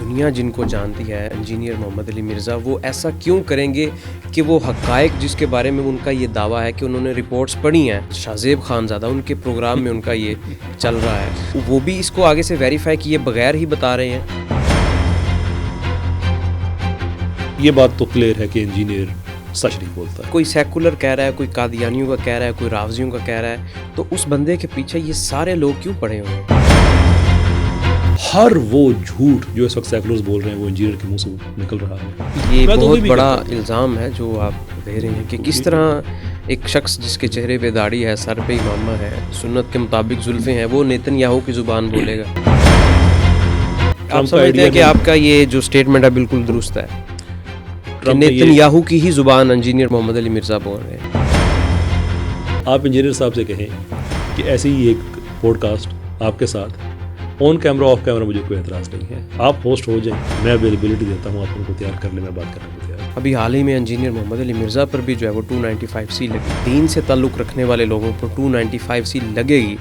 دنیا جن کو جانتی ہے انجینئر محمد علی مرزا، وہ ایسا کیوں کریں گے کہ وہ حقائق جس کے بارے میں ان کا یہ دعویٰ ہے کہ انہوں نے رپورٹس پڑھی ہیں، شاہزیب خانزادہ ان کے پروگرام میں ان کا یہ چل رہا ہے، وہ بھی اس کو آگے سے ویریفائی کیے بغیر ہی بتا رہے ہیں۔ یہ بات تو کلیئر ہے کہ انجینئر سچ نہیں بولتا ہے۔ کوئی سیکولر کہہ رہا ہے، کوئی قادیانیوں کا کہہ رہا ہے، کوئی رافضیوں کا کہہ رہا ہے، تو اس بندے کے پیچھے یہ سارے لوگ کیوں پڑے ہوئے ہیں؟ ہر وہ جھوٹ جو اس وقت سیکولرز بول رہے ہیں وہ انجینئر کے منہ سے نکل رہا ہے۔ یہ بہت بڑا الزام ہے جو آپ دے رہے ہیں کہ کس طرح ایک شخص جس کے چہرے پہ داڑھی ہے، سر پہ امامہ ہے، سنت کے مطابق زلفیں ہیں، وہ نیتن یاہو کی زبان بولے گا۔ آپ سمجھتے ہیں کہ آپ کا یہ جو سٹیٹمنٹ ہے بالکل درست ہے کہ نیتن یاہو کی ہی زبان انجینئر محمد علی مرزا بول رہے ہیں؟ آپ انجینئر صاحب سے کہیں کہ ایسی ہی ایک پوڈ کاسٹ آپ کے ساتھ آن کیمرہ آف کیمرہ مجھے کوئی اعتراض نہیں ہے، آپ ہوسٹ ہو جائیں، میں اویلیبلٹی دیتا ہوں، آپ ان کو تیار کر لیں، میں بات کرنے کو تیار ہوں۔ ابھی حال ہی میں انجینئر محمد علی مرزا پر بھی جو ہے وہ 295C لگی، دین سے تعلق رکھنے والے لوگوں پر 295C لگے گی،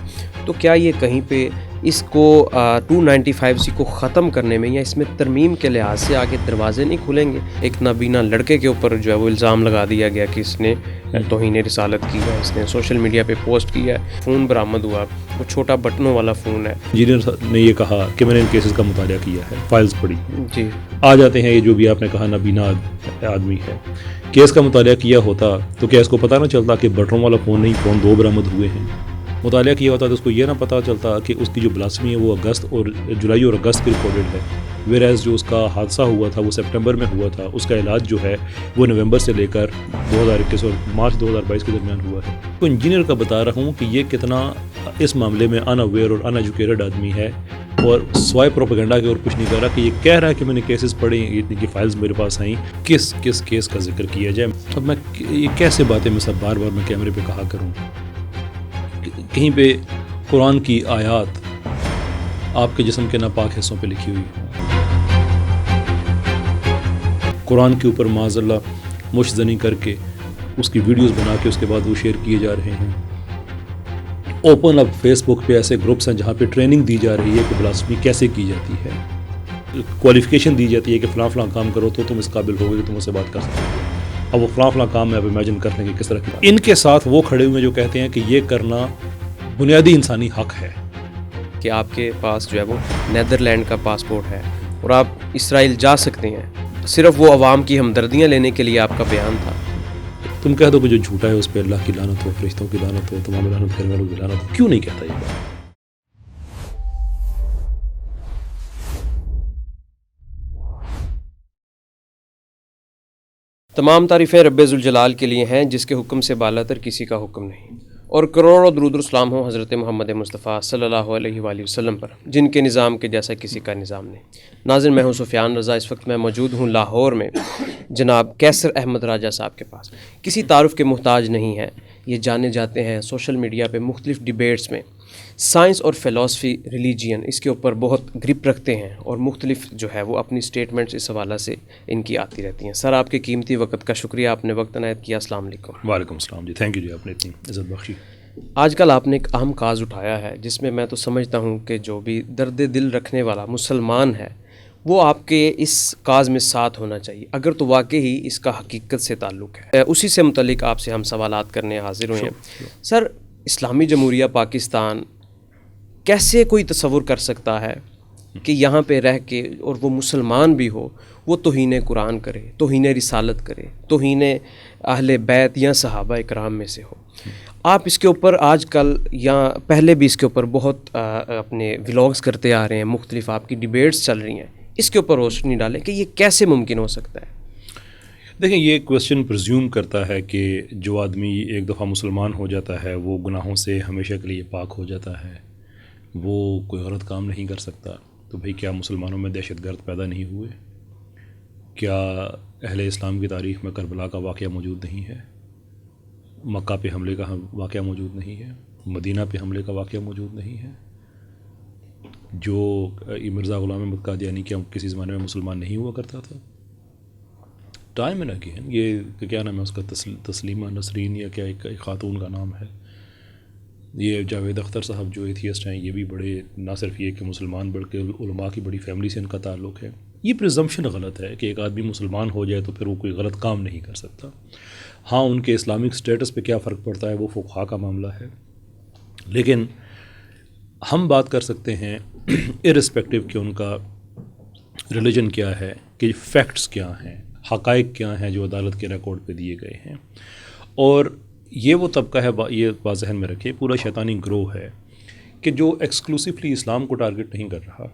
تو کیا یہ کہیں پہ اس کو 295C کو ختم کرنے میں یا اس میں ترمیم کے لحاظ سے آگے دروازے نہیں کھلیں گے؟ ایک نابینا لڑکے کے اوپر جو ہے وہ الزام لگا دیا گیا کہ اس نے توہین رسالت کی ہے، اس نے سوشل میڈیا پہ پوسٹ کیا ہے، فون برآمد ہوا، وہ چھوٹا بٹنوں والا فون ہے۔ انجینئر نے یہ کہا کہ میں نے ان کیسز کا مطالعہ کیا ہے، فائلز پڑھی، جی آ جاتے ہیں یہ جو بھی آپ نے کہا نابینا آدمی ہے، کیس کا مطالعہ کیا ہوتا تو کیا اس کو پتہ نہ چلتا کہ بٹنوں والا فون نہیں، فون 2 برآمد ہوئے ہیں؟ مطالعہ کیا ہوتا تو اس کو یہ نہ پتہ چلتا کہ اس کی جو بلاسفمی ہے وہ جولائی اور اگست کی ریکارڈڈ ہے، ویئر جو اس کا حادثہ ہوا تھا وہ سپٹمبر میں ہوا تھا، اس کا علاج جو ہے وہ نومبر سے لے کر 2021 اور مارچ 2022 کے درمیان ہوا ہے۔ تو انجینئر کا بتا رہا ہوں کہ یہ کتنا اس معاملے میں ان اویئر اور ان ایجوکیٹڈ آدمی ہے، اور سوائے پروپیگنڈا کے اور کچھ نہیں کر رہا کہ یہ کہہ رہا ہے کہ میں نے کیسز پڑھے، اتنی کی فائلز میرے پاس آئیں، کس کیس کا ذکر کیا جائے؟ اب میں یہ کیسے باتیں میں سب بار بار میں کیمرے پہ کہا کروں؟ کہیں پہ قرآن کی آیات آپ کے جسم کے ناپاک حصوں پہ لکھی ہوئی ہوں، قرآن کے اوپر معاذ اللہ مشت زنی کر کے اس کی ویڈیوز بنا کے اس کے بعد وہ شیئر کیے جا رہے ہیں، اوپن اب فیس بک پہ ایسے گروپس ہیں جہاں پہ ٹریننگ دی جا رہی ہے کہ بلاسفمی کیسے کی جاتی ہے، کوالیفیکیشن دی جاتی ہے کہ فلاں فلاں کام کرو تو تم اس قابل ہوگے کہ تم اس سے بات کر سکتے ہو۔ اب وہ فلاں فلاں کام میں اب امیجن کر لیں گے کس طرح کی، ان کے ساتھ وہ کھڑے ہوئے جو کہتے ہیں کہ یہ کرنا بنیادی انسانی حق ہے کہ آپ کے پاس جو ہے وہ نیدرلینڈ کا پاسپورٹ ہے اور آپ اسرائیل جا سکتے ہیں، صرف وہ عوام کی ہمدردیاں لینے کے لیے آپ کا بیان تھا۔ تم کہہ دو کہ جو جھوٹا ہے اس پہ اللہ کی لعنت ہو، فرشتوں کی لعنت ہو، تمام لعنت کرنے والوں کی لعنت ہو، کیوں نہیں کہتا یہ بات؟ تمام تعریفیں رب ذوالجلال کے لیے ہیں جس کے حکم سے بالاتر کسی کا حکم نہیں، اور کروڑوں درود و سلام ہو حضرت محمد مصطفیٰ صلی اللہ علیہ وآلہ وسلم پر، جن کے نظام کے جیسا کسی کا نظام نہیں۔ ناظرین، میں ہوں سفیان رضا، اس وقت میں موجود ہوں لاہور میں جناب کیسر احمد راجہ صاحب کے پاس۔ کسی تعارف کے محتاج نہیں ہیں، یہ جانے جاتے ہیں سوشل میڈیا پہ مختلف ڈیبیٹس میں، سائنس اور فلسفی، ریلیجین، اس کے اوپر بہت گرپ رکھتے ہیں، اور مختلف جو ہے وہ اپنی سٹیٹمنٹس اس حوالہ سے ان کی آتی رہتی ہیں۔ سر، آپ کے قیمتی وقت کا شکریہ، آپ نے وقت عنایت کیا۔ السلام علیکم۔ وعلیکم السلام جی، تھینک یو جی، آپ نے اتنی عزت بخشی۔ آج کل آپ نے ایک اہم کاز اٹھایا ہے جس میں تو سمجھتا ہوں کہ جو بھی درد دل رکھنے والا مسلمان ہے وہ آپ کے اس کاز میں ساتھ ہونا چاہیے، اگر تو واقعی اس کا حقیقت سے تعلق ہے۔ اسی سے متعلق آپ سے ہم سوالات کرنے حاضر ہوئے ہیں۔ سر، اسلامی جمہوریہ پاکستان کیسے کوئی تصور کر سکتا ہے کہ یہاں پہ رہ کے، اور وہ مسلمان بھی ہو، وہ توہین قرآن کرے، توہین رسالت کرے، توہین اہل بیت یا صحابہ اکرام میں سے ہو؟ آپ اس کے اوپر آج کل یا پہلے بھی اس کے اوپر بہت اپنے ولاگز کرتے آ رہے ہیں، مختلف آپ کی ڈیبیٹس چل رہی ہیں، اس کے اوپر روشنی ڈالیں کہ یہ کیسے ممکن ہو سکتا ہے؟ دیکھیں، یہ کویسچن پرزیوم کرتا ہے کہ جو آدمی ایک دفعہ مسلمان ہو جاتا ہے وہ گناہوں سے ہمیشہ کے لیے پاک ہو جاتا ہے، وہ کوئی غلط کام نہیں کر سکتا۔ تو بھئی کیا مسلمانوں میں دہشت گرد پیدا نہیں ہوئے؟ کیا اہل اسلام کی تاریخ میں کربلا کا واقعہ موجود نہیں ہے؟ مکہ پہ حملے کا واقعہ موجود نہیں ہے؟ مدینہ پہ حملے کا واقعہ موجود نہیں ہے؟ جو مرزا غلام احمد قادیانی کیا کسی زمانے میں مسلمان نہیں ہوا کرتا تھا؟ ٹائم اینڈ اگین، یہ کیا نام ہے اس کا، تسلیمہ نسرین یا کیا ایک خاتون کا نام ہے، یہ جاوید اختر صاحب جو ایتھیسٹ ہیں، یہ بھی بڑے، نہ صرف یہ کہ مسلمان بلکہ علماء کی بڑی فیملی سے ان کا تعلق ہے، یہ پرزمپشن غلط ہے کہ ایک آدمی مسلمان ہو جائے تو پھر وہ کوئی غلط کام نہیں کر سکتا. ہاں ان کے اسلامک سٹیٹس پہ کیا فرق پڑتا ہے وہ فقہا کا معاملہ ہے، لیکن ہم بات کر سکتے ہیں ارسپیکٹو کہ ان کا ریلیجن کیا ہے، کہ فیکٹس کیا ہیں، حقائق کیا ہیں جو عدالت کے ریکارڈ پہ دیے گئے ہیں. اور یہ وہ طبقہ ہے، یہ بات ذہن میں رکھے، پورا شیطانی گروہ ہے کہ جو ایکسکلوسیولی اسلام کو ٹارگٹ نہیں کر رہا.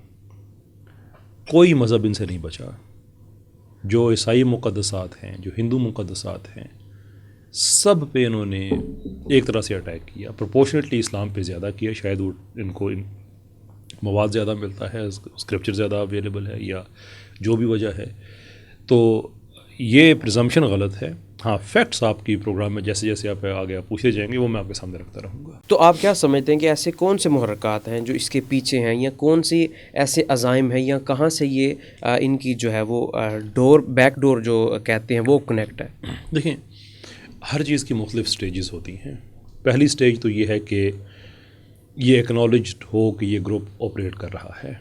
کوئی مذہب ان سے نہیں بچا. جو عیسائی مقدسات ہیں، جو ہندو مقدسات ہیں، سب پہ انہوں نے ایک طرح سے اٹیک کیا. پروپورشنیٹلی اسلام پہ زیادہ کیا، شاید ان کو مواد زیادہ ملتا ہے، اسکرپچر زیادہ اویلیبل ہے، یا جو بھی وجہ ہے. تو یہ پرزمپشن غلط ہے. ہاں فیکٹس آپ کی پروگرام میں جیسے جیسے آپ آگے پوچھے جائیں گے وہ میں آپ کے سامنے رکھتا رہوں گا. تو آپ کیا سمجھتے ہیں کہ ایسے کون سے محرکات ہیں جو اس کے پیچھے ہیں، یا کون سی ایسے عزائم ہیں، یا کہاں سے یہ ان کی جو ہے وہ بیک ڈور جو کہتے ہیں وہ کنیکٹ ہے؟ دیکھیں، ہر چیز کی مختلف سٹیجز ہوتی ہیں. پہلی سٹیج تو یہ ہے کہ یہ ایکنالجڈ ہو کہ یہ گروپ آپریٹ کر رہا ہے.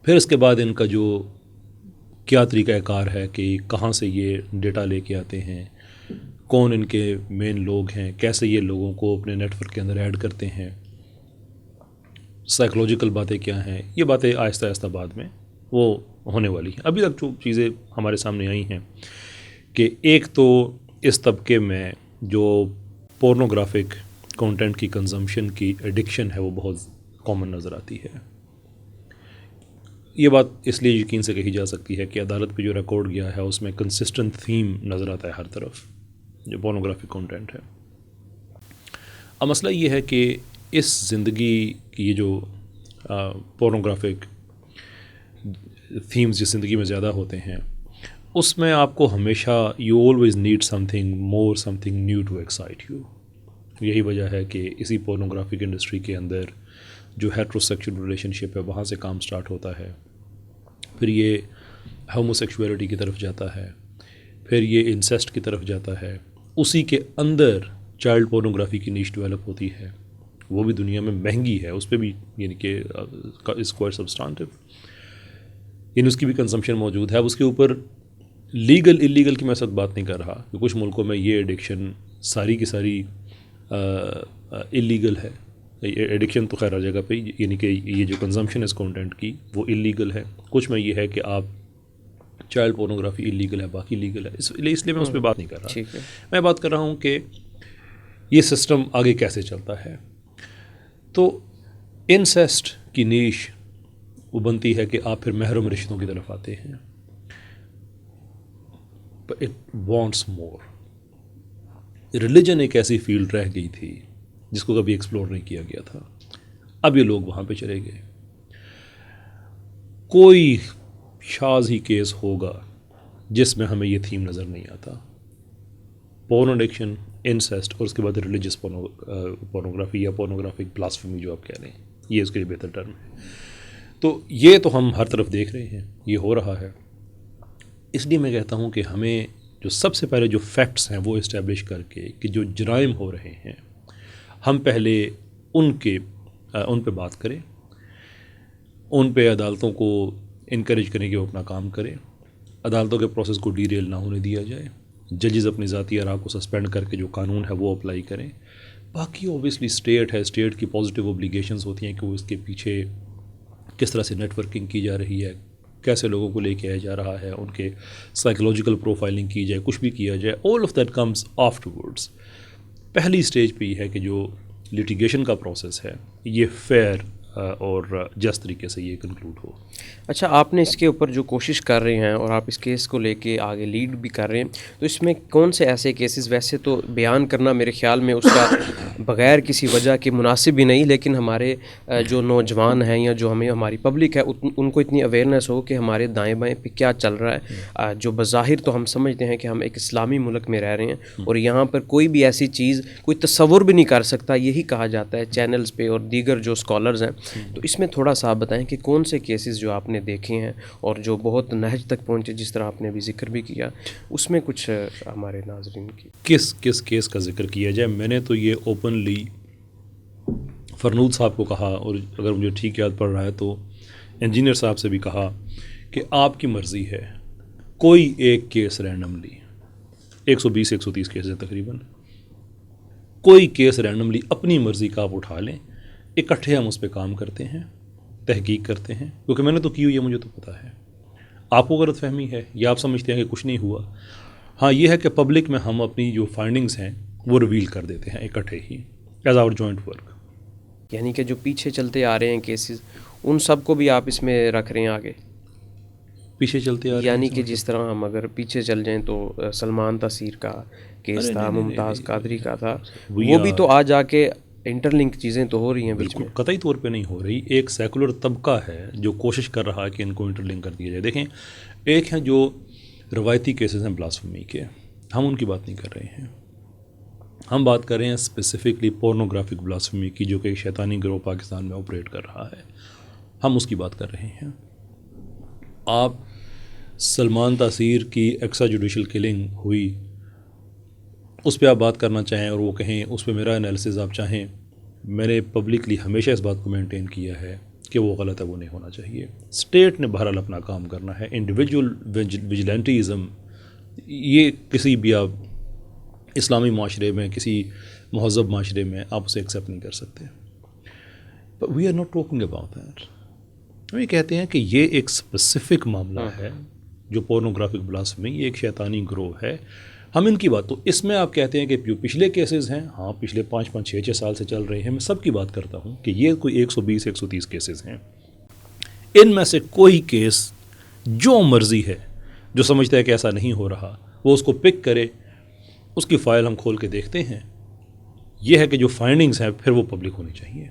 پھر اس کے بعد ان کا جو کیا طریقہ کار ہے کہ کہاں سے یہ ڈیٹا لے کے آتے ہیں، کون ان کے مین لوگ ہیں، کیسے یہ لوگوں کو اپنے نیٹ ورک کے اندر ایڈ کرتے ہیں، سائیکولوجیکل باتیں کیا ہیں. یہ باتیں آہستہ آہستہ بعد میں وہ ہونے والی ہیں. ابھی تک جو چیزیں ہمارے سامنے آئی ہیں کہ ایک تو اس طبقے میں جو پورنوگرافک کانٹینٹ کی کنزمپشن کی ایڈکشن ہے وہ بہت کامن نظر آتی ہے. یہ بات اس لیے یقین سے کہی جا سکتی ہے کہ عدالت پہ جو ریکارڈ گیا ہے اس میں کنسسٹنٹ تھیم نظر آتا ہے ہر طرف جو پورنوگرافک کانٹینٹ ہے. اب مسئلہ یہ ہے کہ اس زندگی کی یہ جو پورنوگرافک تھیمز جس زندگی میں زیادہ ہوتے ہیں اس میں آپ کو ہمیشہ you always need something more, something new to excite you. یہی وجہ ہے کہ اسی پورنوگرافک انڈسٹری کے اندر جو ہیٹرو سیکشل ریلیشن شپ ہے وہاں سے کام سٹارٹ ہوتا ہے، پھر یہ ہومو سیکشولیٹی کی طرف جاتا ہے، پھر یہ انسیسٹ کی طرف جاتا ہے. اسی کے اندر چائلڈ پورنوگرافی کی نیش ڈیولپ ہوتی ہے، وہ بھی دنیا میں مہنگی ہے، اس پہ بھی یعنی کہ از کوائٹ سبسٹانٹیو، یعنی اس کی بھی کنزمپشن موجود ہے. اب اس کے اوپر لیگل اللیگل کی میں ساتھ بات نہیں کر رہا کہ کچھ ملکوں میں یہ ایڈکشن ساری کی ساری اللیگل ہے. ایڈکشن تو خیر ہر جگہ پہ، یعنی کہ یہ جو کنزمپشن اس کانٹینٹ کی وہ اللیگل ہے. کچھ میں یہ ہے کہ آپ چائلڈ پورنوگرافی اللیگل ہے، باقی لیگل ہے. اس لیے میں اس پہ بات نہیں کر رہا. میں بات کر رہا ہوں کہ یہ سسٹم آگے کیسے چلتا ہے. تو انسیسٹ کی نیش وہ بنتی ہے کہ آپ پھر محرم رشتوں کی طرف آتے ہیں. But it wants more. Religion ایک ایسی فیلڈ رہ گئی تھی جس کو کبھی ایکسپلور نہیں کیا گیا تھا. اب یہ لوگ وہاں پہ چلے گئے. کوئی شاذ ہی کیس ہوگا جس میں ہمیں یہ تھیم نظر نہیں آتا. پورن ایڈکشن، انسیسٹ، اور اس کے بعد ریلیجس پورنوگرافی یا پورنوگرافک بلاسفیمی جو آپ کہہ رہے ہیں، یہ اس کے لیے بہتر ٹرم ہے. تو یہ تو ہم ہر طرف دیکھ رہے ہیں، یہ ہو رہا ہے. اس لیے میں کہتا ہوں کہ ہمیں جو سب سے پہلے جو فیکٹس ہیں وہ اسٹیبلش کر کے کہ جو جرائم ہو رہے ہیں ہم پہلے ان پہ بات کریں، ان پہ عدالتوں کو انکریج کریں کہ وہ اپنا کام کریں. عدالتوں کے پروسیس کو ڈیریل نہ ہونے دیا جائے. ججز اپنی ذاتی آراء کو سسپینڈ کر کے جو قانون ہے وہ اپلائی کریں. باقی اوبیسلی اسٹیٹ ہے، اسٹیٹ کی پازیٹیو اوبلیگیشنز ہوتی ہیں کہ وہ اس کے پیچھے کس طرح سے نیٹ ورکنگ کی جا رہی ہے، کیسے لوگوں کو لے کے آیا جا رہا ہے، ان کے سائیکولوجیکل پروفائلنگ کی جائے، کچھ بھی کیا جائے. All of that comes after words. پہلی سٹیج پہ یہ ہے کہ جو لیٹیگیشن کا پروسیس ہے یہ فیئر اور جس طریقے سے یہ کنکلوڈ ہو. اچھا، آپ نے اس کے اوپر جو کوشش کر رہے ہیں اور آپ اس کیس کو لے کے آگے لیڈ بھی کر رہے ہیں، تو اس میں کون سے ایسے کیسز، ویسے تو بیان کرنا میرے خیال میں اس کا بغیر کسی وجہ کے مناسب بھی نہیں، لیکن ہمارے جو نوجوان ہیں یا جو ہماری پبلک ہے ان کو اتنی اویئرنیس ہو کہ ہمارے دائیں بائیں پہ کیا چل رہا ہے. جو بظاہر تو ہم سمجھتے ہیں کہ ہم ایک اسلامی ملک میں رہ رہے ہیں اور یہاں پر کوئی بھی ایسی چیز کوئی تصور بھی نہیں کر سکتا، یہی کہا جاتا ہے چینلز پہ اور دیگر جو اسکالرز ہیں. تو اس میں تھوڑا سا آپ بتائیں کہ کون سے کیسز جو آپ نے دیکھے ہیں اور جو بہت نہج تک پہنچے، جس طرح آپ نے بھی ذکر بھی کیا، اس میں کچھ ہمارے ناظرین کی کس کیس کا ذکر کیا جائے. میں نے تو یہ اوپنلی فرنود صاحب کو کہا، اور اگر مجھے ٹھیک یاد پڑ رہا ہے تو انجینئر صاحب سے بھی کہا کہ آپ کی مرضی ہے کوئی ایک کیس رینڈملی 120-130 کیس ہیں تقریباً، کوئی کیس رینڈملی اپنی مرضی کا آپ اٹھا لیں، اکٹھے ہم اس پہ کام کرتے ہیں، تحقیق کرتے ہیں، کیونکہ میں نے تو کی ہوئی ہے، مجھے تو پتہ ہے۔ آپ کو غلط فہمی ہے یا آپ سمجھتے ہیں کہ کچھ نہیں ہوا، ہاں یہ ہے کہ پبلک میں ہم اپنی جو فائنڈنگز ہیں وہ ریویل کر دیتے ہیں اکٹھے ہی ایز آور جوائنٹ ورک۔ یعنی کہ جو پیچھے چلتے آ رہے ہیں کیسز، ان سب کو بھی آپ اس میں رکھ رہے ہیں آگے؟ پیچھے چلتے آ رہے ہیں یعنی کہ جس طرح ہم اگر پیچھے چل جائیں تو سلمان تاثیر کا کیس تھا، ممتاز قادری کا تھا، وہ بھی تو آ جا کے انٹر لنک چیزیں تو ہو رہی ہیں بیچ میں۔ بالکل قطعی طور پہ نہیں ہو رہی، ایک سیکولر طبقہ ہے جو کوشش کر رہا ہے کہ ان کو انٹر لنک کر دیا جائے۔ دیکھیں، ایک ہیں جو روایتی کیسز ہیں بلاسفمی کے، ہم ان کی بات نہیں کر رہے ہیں، ہم بات کر رہے ہیں اسپیسیفکلی پورنوگرافک بلاسفمی کی، جو کہ ایک شیطانی گروہ پاکستان میں آپریٹ کر رہا ہے، ہم اس کی بات کر رہے ہیں۔ آپ سلمان تاثیر کی ایکسٹرا جوڈیشل کلنگ ہوئی، اس پہ آپ بات کرنا چاہیں اور وہ کہیں اس پہ میرا انالیسز آپ چاہیں، میں نے پبلکلی ہمیشہ اس بات کو مینٹین کیا ہے کہ وہ غلط ہے، وہ نہیں ہونا چاہیے۔ اسٹیٹ نے بہرحال اپنا کام کرنا ہے، انڈیویجول ویجیلنٹیزم یہ کسی بھی آپ اسلامی معاشرے میں، کسی مہذب معاشرے میں آپ اسے ایکسیپٹ نہیں کر سکتے۔ But we are not talking about that. ہم یہ کہتے ہیں کہ یہ ایک اسپیسیفک معاملہ ہے جو پورنوگرافک بلاسفمی، یہ ایک شیطانی گروہ ہے، ہم ان کی بات، تو اس میں آپ کہتے ہیں کہ جو پچھلے کیسز ہیں، ہاں پچھلے 5-6 سال سے چل رہے ہیں، میں سب کی بات کرتا ہوں کہ یہ کوئی 120-130 کیسز ہیں، ان میں سے کوئی کیس جو مرضی ہے جو سمجھتا ہے کہ ایسا نہیں ہو رہا، وہ اس کو پک کرے، اس کی فائل ہم کھول کے دیکھتے ہیں۔ یہ ہے کہ جو فائنڈنگز ہیں پھر وہ پبلک ہونی چاہیے۔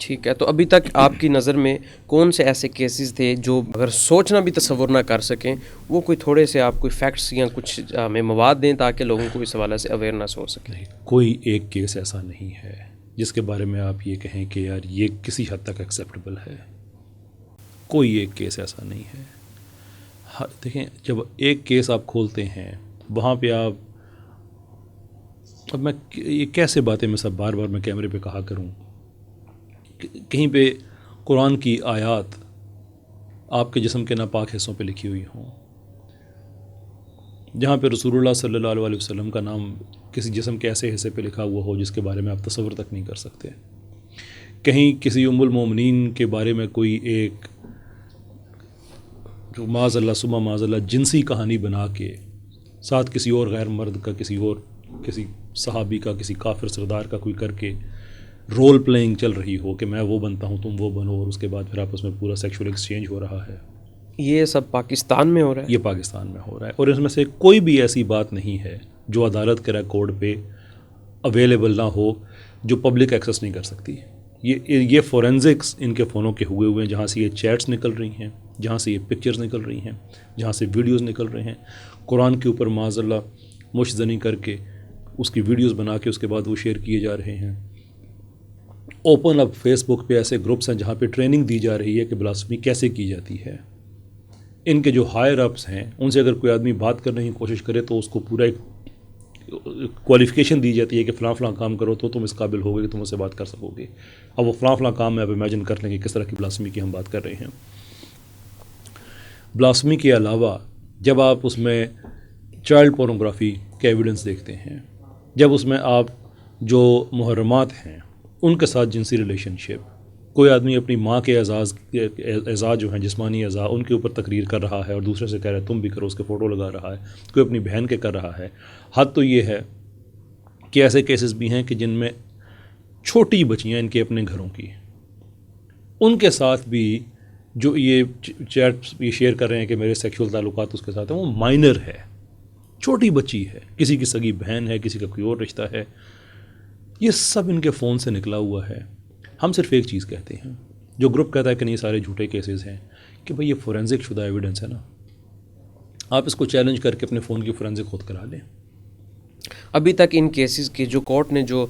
ٹھیک ہے، تو ابھی تک آپ کی نظر میں کون سے ایسے کیسز تھے جو اگر سوچنا بھی تصور نہ کر سکیں، وہ کوئی تھوڑے سے آپ کوئی فیکٹس یا کچھ ہمیں مواد دیں تاکہ لوگوں کو اس حوالے سے اویئرنیس ہو سکے؟ کوئی ایک کیس ایسا نہیں ہے جس کے بارے میں آپ یہ کہیں کہ یار یہ کسی حد تک ایکسیپٹیبل ہے، کوئی ایک کیس ایسا نہیں ہے۔ دیکھیں، جب ایک کیس آپ کھولتے ہیں وہاں پہ آپ، اب میں یہ کیسے باتیں میں سب بار بار میں کیمرے پہ کہا کروں، کہیں پہ قرآن کی آیات آپ کے جسم کے ناپاک حصوں پہ لکھی ہوئی ہوں، جہاں پہ رسول اللہ صلی اللہ علیہ وسلم کا نام کسی جسم کے ایسے حصے پہ لکھا ہوا ہو جس کے بارے میں آپ تصور تک نہیں کر سکتے، کہیں کسی ام المومنین کے بارے میں کوئی ایک جو معاذ اللہ ثم معاذ اللہ جنسی کہانی بنا کے ساتھ کسی اور غیر مرد کا، کسی صحابی کا، کسی کافر سردار کا کوئی کر کے رول پلینگ چل رہی ہو کہ میں وہ بنتا ہوں تم وہ بنو، اور اس کے بعد پھر آپس میں پورا سیکشول ایکسچینج ہو رہا ہے۔ یہ سب پاکستان میں ہو رہا ہے؟ یہ پاکستان میں ہو رہا ہے، اور اس میں سے کوئی بھی ایسی بات نہیں ہے جو عدالت کے ریکارڈ پہ اویلیبل نہ ہو، جو پبلک ایکسیس نہیں کر سکتی۔ یہ فورینزکس ان کے فونوں کے ہوئے ہیں، جہاں سے یہ چیٹس نکل رہی ہیں، جہاں سے یہ پکچرز نکل رہی ہیں، جہاں سے ویڈیوز نکل رہے ہیں، قرآن کے اوپر معاذ اللہ مشزنی کر کے اس کی ویڈیوز بنا کے اس کے بعد وہ شیئر کیے جا رہے ہیں۔ اوپن اب فیس بک پہ ایسے گروپس ہیں جہاں پہ ٹریننگ دی جا رہی ہے کہ بلاسفمی کیسے کی جاتی ہے۔ ان کے جو ہائر اپس ہیں ان سے اگر کوئی آدمی بات کرنے کی کوشش کرے تو اس کو پورا ایک کوالیفیکیشن دی جاتی ہے کہ فلاں فلاں کام کرو تو تم اس قابل ہوگے کہ تم اس سے بات کر سکو گے۔ اب وہ فلاں فلاں کام میں اب امیجن کر لیں کہ کس طرح کی بلاسفمی کی ہم بات کر رہے ہیں۔ بلاسفمی کے علاوہ جب آپ اس میں چائلڈ پورنوگرافی کے ایویڈنس دیکھتے ہیں، جب اس میں آپ جو محرمات ہیں ان کے ساتھ جنسی ریلیشن شپ، کوئی آدمی اپنی ماں کے اعضاء جو ہیں جسمانی اعضاء ان کے اوپر تقریر کر رہا ہے اور دوسرے سے کہہ رہا ہے تم بھی کرو، اس کے فوٹو لگا رہا ہے، کوئی اپنی بہن کے کر رہا ہے۔ حد تو یہ ہے کہ ایسے کیسز بھی ہیں کہ جن میں چھوٹی بچیاں ان کے اپنے گھروں کی، ان کے ساتھ بھی جو یہ چیٹ یہ شیئر کر رہے ہیں کہ میرے سیکشول تعلقات اس کے ساتھ ہیں، وہ مائنر ہے، چھوٹی بچی ہے، کسی کی سگی بہن ہے، کسی کا کوئی اور رشتہ ہے، یہ سب ان کے فون سے نکلا ہوا ہے۔ ہم صرف ایک چیز کہتے ہیں، جو گروپ کہتا ہے کہ نہیں سارے جھوٹے کیسز ہیں، کہ بھئی یہ فورینزک شدہ ایویڈنس ہے نا، آپ اس کو چیلنج کر کے اپنے فون کی فورینزک خود کرا لیں۔ ابھی تک ان کیسز کی جو کورٹ نے جو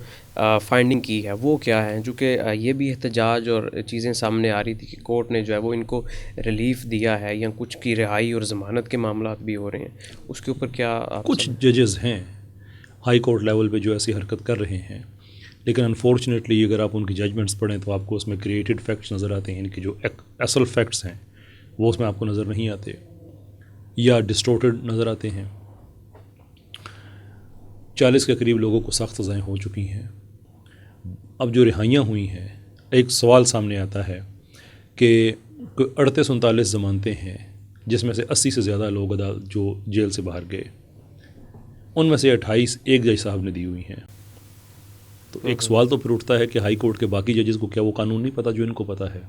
فائنڈنگ کی ہے وہ کیا ہے؟ چونکہ یہ بھی احتجاج اور چیزیں سامنے آ رہی تھی کہ کورٹ نے جو ہے وہ ان کو ریلیف دیا ہے یا کچھ کی رہائی اور ضمانت کے معاملات بھی ہو رہے ہیں، اس کے اوپر کیا کچھ ججز ہیں ہائی کورٹ لیول پہ جو ایسی حرکت کر رہے ہیں، لیکن انفارچونیٹلی اگر آپ ان کی ججمنٹس پڑھیں تو آپ کو اس میں کریٹڈ فیکٹس نظر آتے ہیں، ان کے جو اصل فیکٹس ہیں وہ اس میں آپ کو نظر نہیں آتے یا ڈسٹورٹڈ نظر آتے ہیں. 40 کے قریب لوگوں کو سخت سزائیں ہو چکی ہیں. اب جو رہائیاں ہوئی ہیں، ایک سوال سامنے آتا ہے کہ 38-39 ضمانتیں ہیں جس میں سے 80 سے زیادہ لوگ جو جیل سے باہر گئے، ان میں سے 28 ایک جج صاحب نے دی ہوئی ہیں. تو ایک سوال تو پھر اٹھتا ہے کہ ہائی کورٹ کے باقی ججز کو کیا وہ قانون نہیں پتہ جو ان کو پتہ ہے؟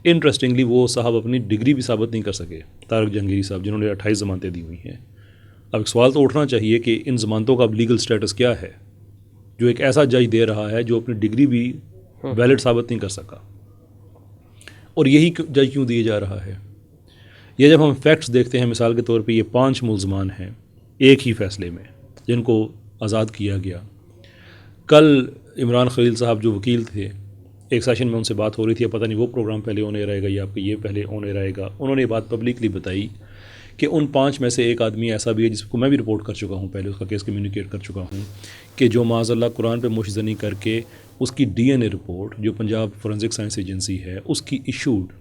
انٹرسٹنگلی وہ صاحب اپنی ڈگری بھی ثابت نہیں کر سکے، طارق جہانگیری صاحب، جنہوں نے 28 ضمانتیں دی ہوئی ہیں. اب ایک سوال تو اٹھنا چاہیے کہ ان ضمانتوں کا اب لیگل سٹیٹس کیا ہے جو ایک ایسا جج دے رہا ہے جو اپنی ڈگری بھی ویلڈ ثابت نہیں کر سکا، اور یہی جج کیوں دیے جا رہا ہے؟ یہ جب ہم فیکٹس دیکھتے ہیں، مثال کے طور پہ یہ 5 ملزمان ہیں ایک ہی فیصلے میں جن کو آزاد کیا گیا. کل عمران خلیل صاحب جو وکیل تھے، ایک سیشن میں ان سے بات ہو رہی تھی، پتہ نہیں وہ پروگرام پہلے ہونے رہے گا یا آپ کا یہ پہلے ہونے رہے گا. انہوں نے یہ بات پبلکلی بتائی کہ ان 5 میں سے ایک آدمی ایسا بھی ہے جس کو میں بھی رپورٹ کر چکا ہوں، پہلے اس کا کیس کمیونیکیٹ کر چکا ہوں، کہ جو معاذ اللہ قرآن پہ مشزنی کر کے اس کی ڈی این اے رپورٹ جو پنجاب فورنزک سائنس ایجنسی ہے اس کی ایشوڈ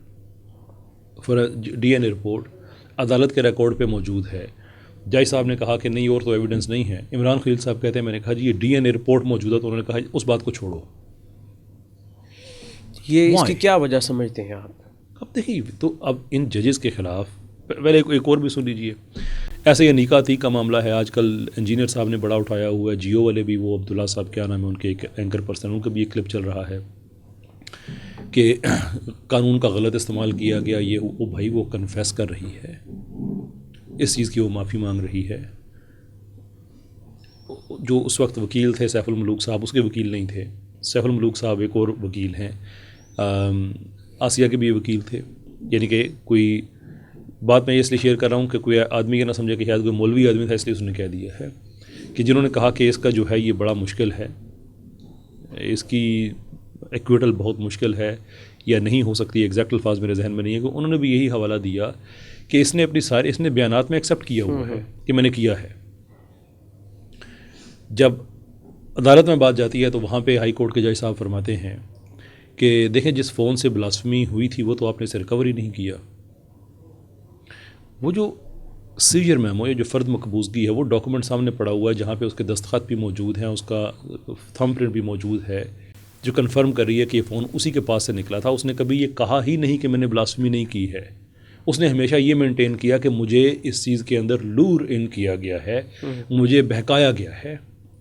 ڈی این اے رپورٹ عدالت کے ریکارڈ پہ موجود ہے. جج صاحب نے کہا کہ نہیں اور تو ایویڈنس نہیں ہے. عمران خلیل صاحب کہتے ہیں میں نے کہا جی یہ ڈی این اے رپورٹ موجود ہے، تو انہوں نے کہا اس بات کو چھوڑو. یہ اس کی کیا وجہ سمجھتے ہیں آپ؟ اب دیکھیے، تو اب ان ججز کے خلاف پہلے ایک اور بھی سن لیجیے. ایسے یہ نیکا تی کا معاملہ ہے، آج کل انجینئر صاحب نے بڑا اٹھایا ہوا ہے، جیو والے بھی، وہ عبداللہ صاحب کیا نام ہے ان کے ایک اینکر پرسن، ان کا بھی ایک کلپ چل رہا ہے کہ قانون کا غلط استعمال کیا گیا. یہ وہ بھائی وہ کنفیس کر رہی ہے اس چیز کی، وہ معافی مانگ رہی ہے. جو اس وقت وکیل تھے سیف الملوک صاحب، اس کے وکیل نہیں تھے. سیف الملوک صاحب ایک اور وکیل ہیں، آسیہ کے بھی وکیل تھے. یعنی کہ کوئی بات میں اس لیے شیئر کر رہا ہوں کہ کوئی آدمی یہ نہ سمجھے کہ شاید کوئی مولوی آدمی تھا اس لیے اس نے کہہ دیا ہے، کہ جنہوں نے کہا کہ اس کا جو ہے یہ بڑا مشکل ہے، اس کی ایکویٹل بہت مشکل ہے یا نہیں ہو سکتی، ایگزیکٹ الفاظ میرے ذہن میں نہیں ہے، کہ انہوں نے بھی یہی حوالہ دیا کہ اس نے اپنی اس نے بیانات میں ایکسیپٹ کیا ہوا ہے کہ میں نے کیا ہے. جب عدالت میں بات جاتی ہے تو وہاں پہ ہائی کورٹ کے جج صاحب فرماتے ہیں کہ دیکھیں جس فون سے بلاسفمی ہوئی تھی وہ تو آپ نے اسے ریکوری نہیں کیا. وہ جو سیجر میمو یا جو فرد مقبوضگی ہے وہ ڈاکومنٹ سامنے پڑا ہوا ہے جہاں پہ اس کے دستخط بھی موجود ہیں، اس کا تھم پرنٹ بھی موجود ہے جو کنفرم کر رہی ہے کہ یہ فون اسی کے پاس سے نکلا تھا. اس نے کبھی یہ کہا ہی نہیں کہ میں نے بلاسفمی نہیں کی ہے. اس نے ہمیشہ یہ مینٹین کیا کہ مجھے اس چیز کے اندر لور ان کیا گیا ہے، مجھے بہکایا گیا ہے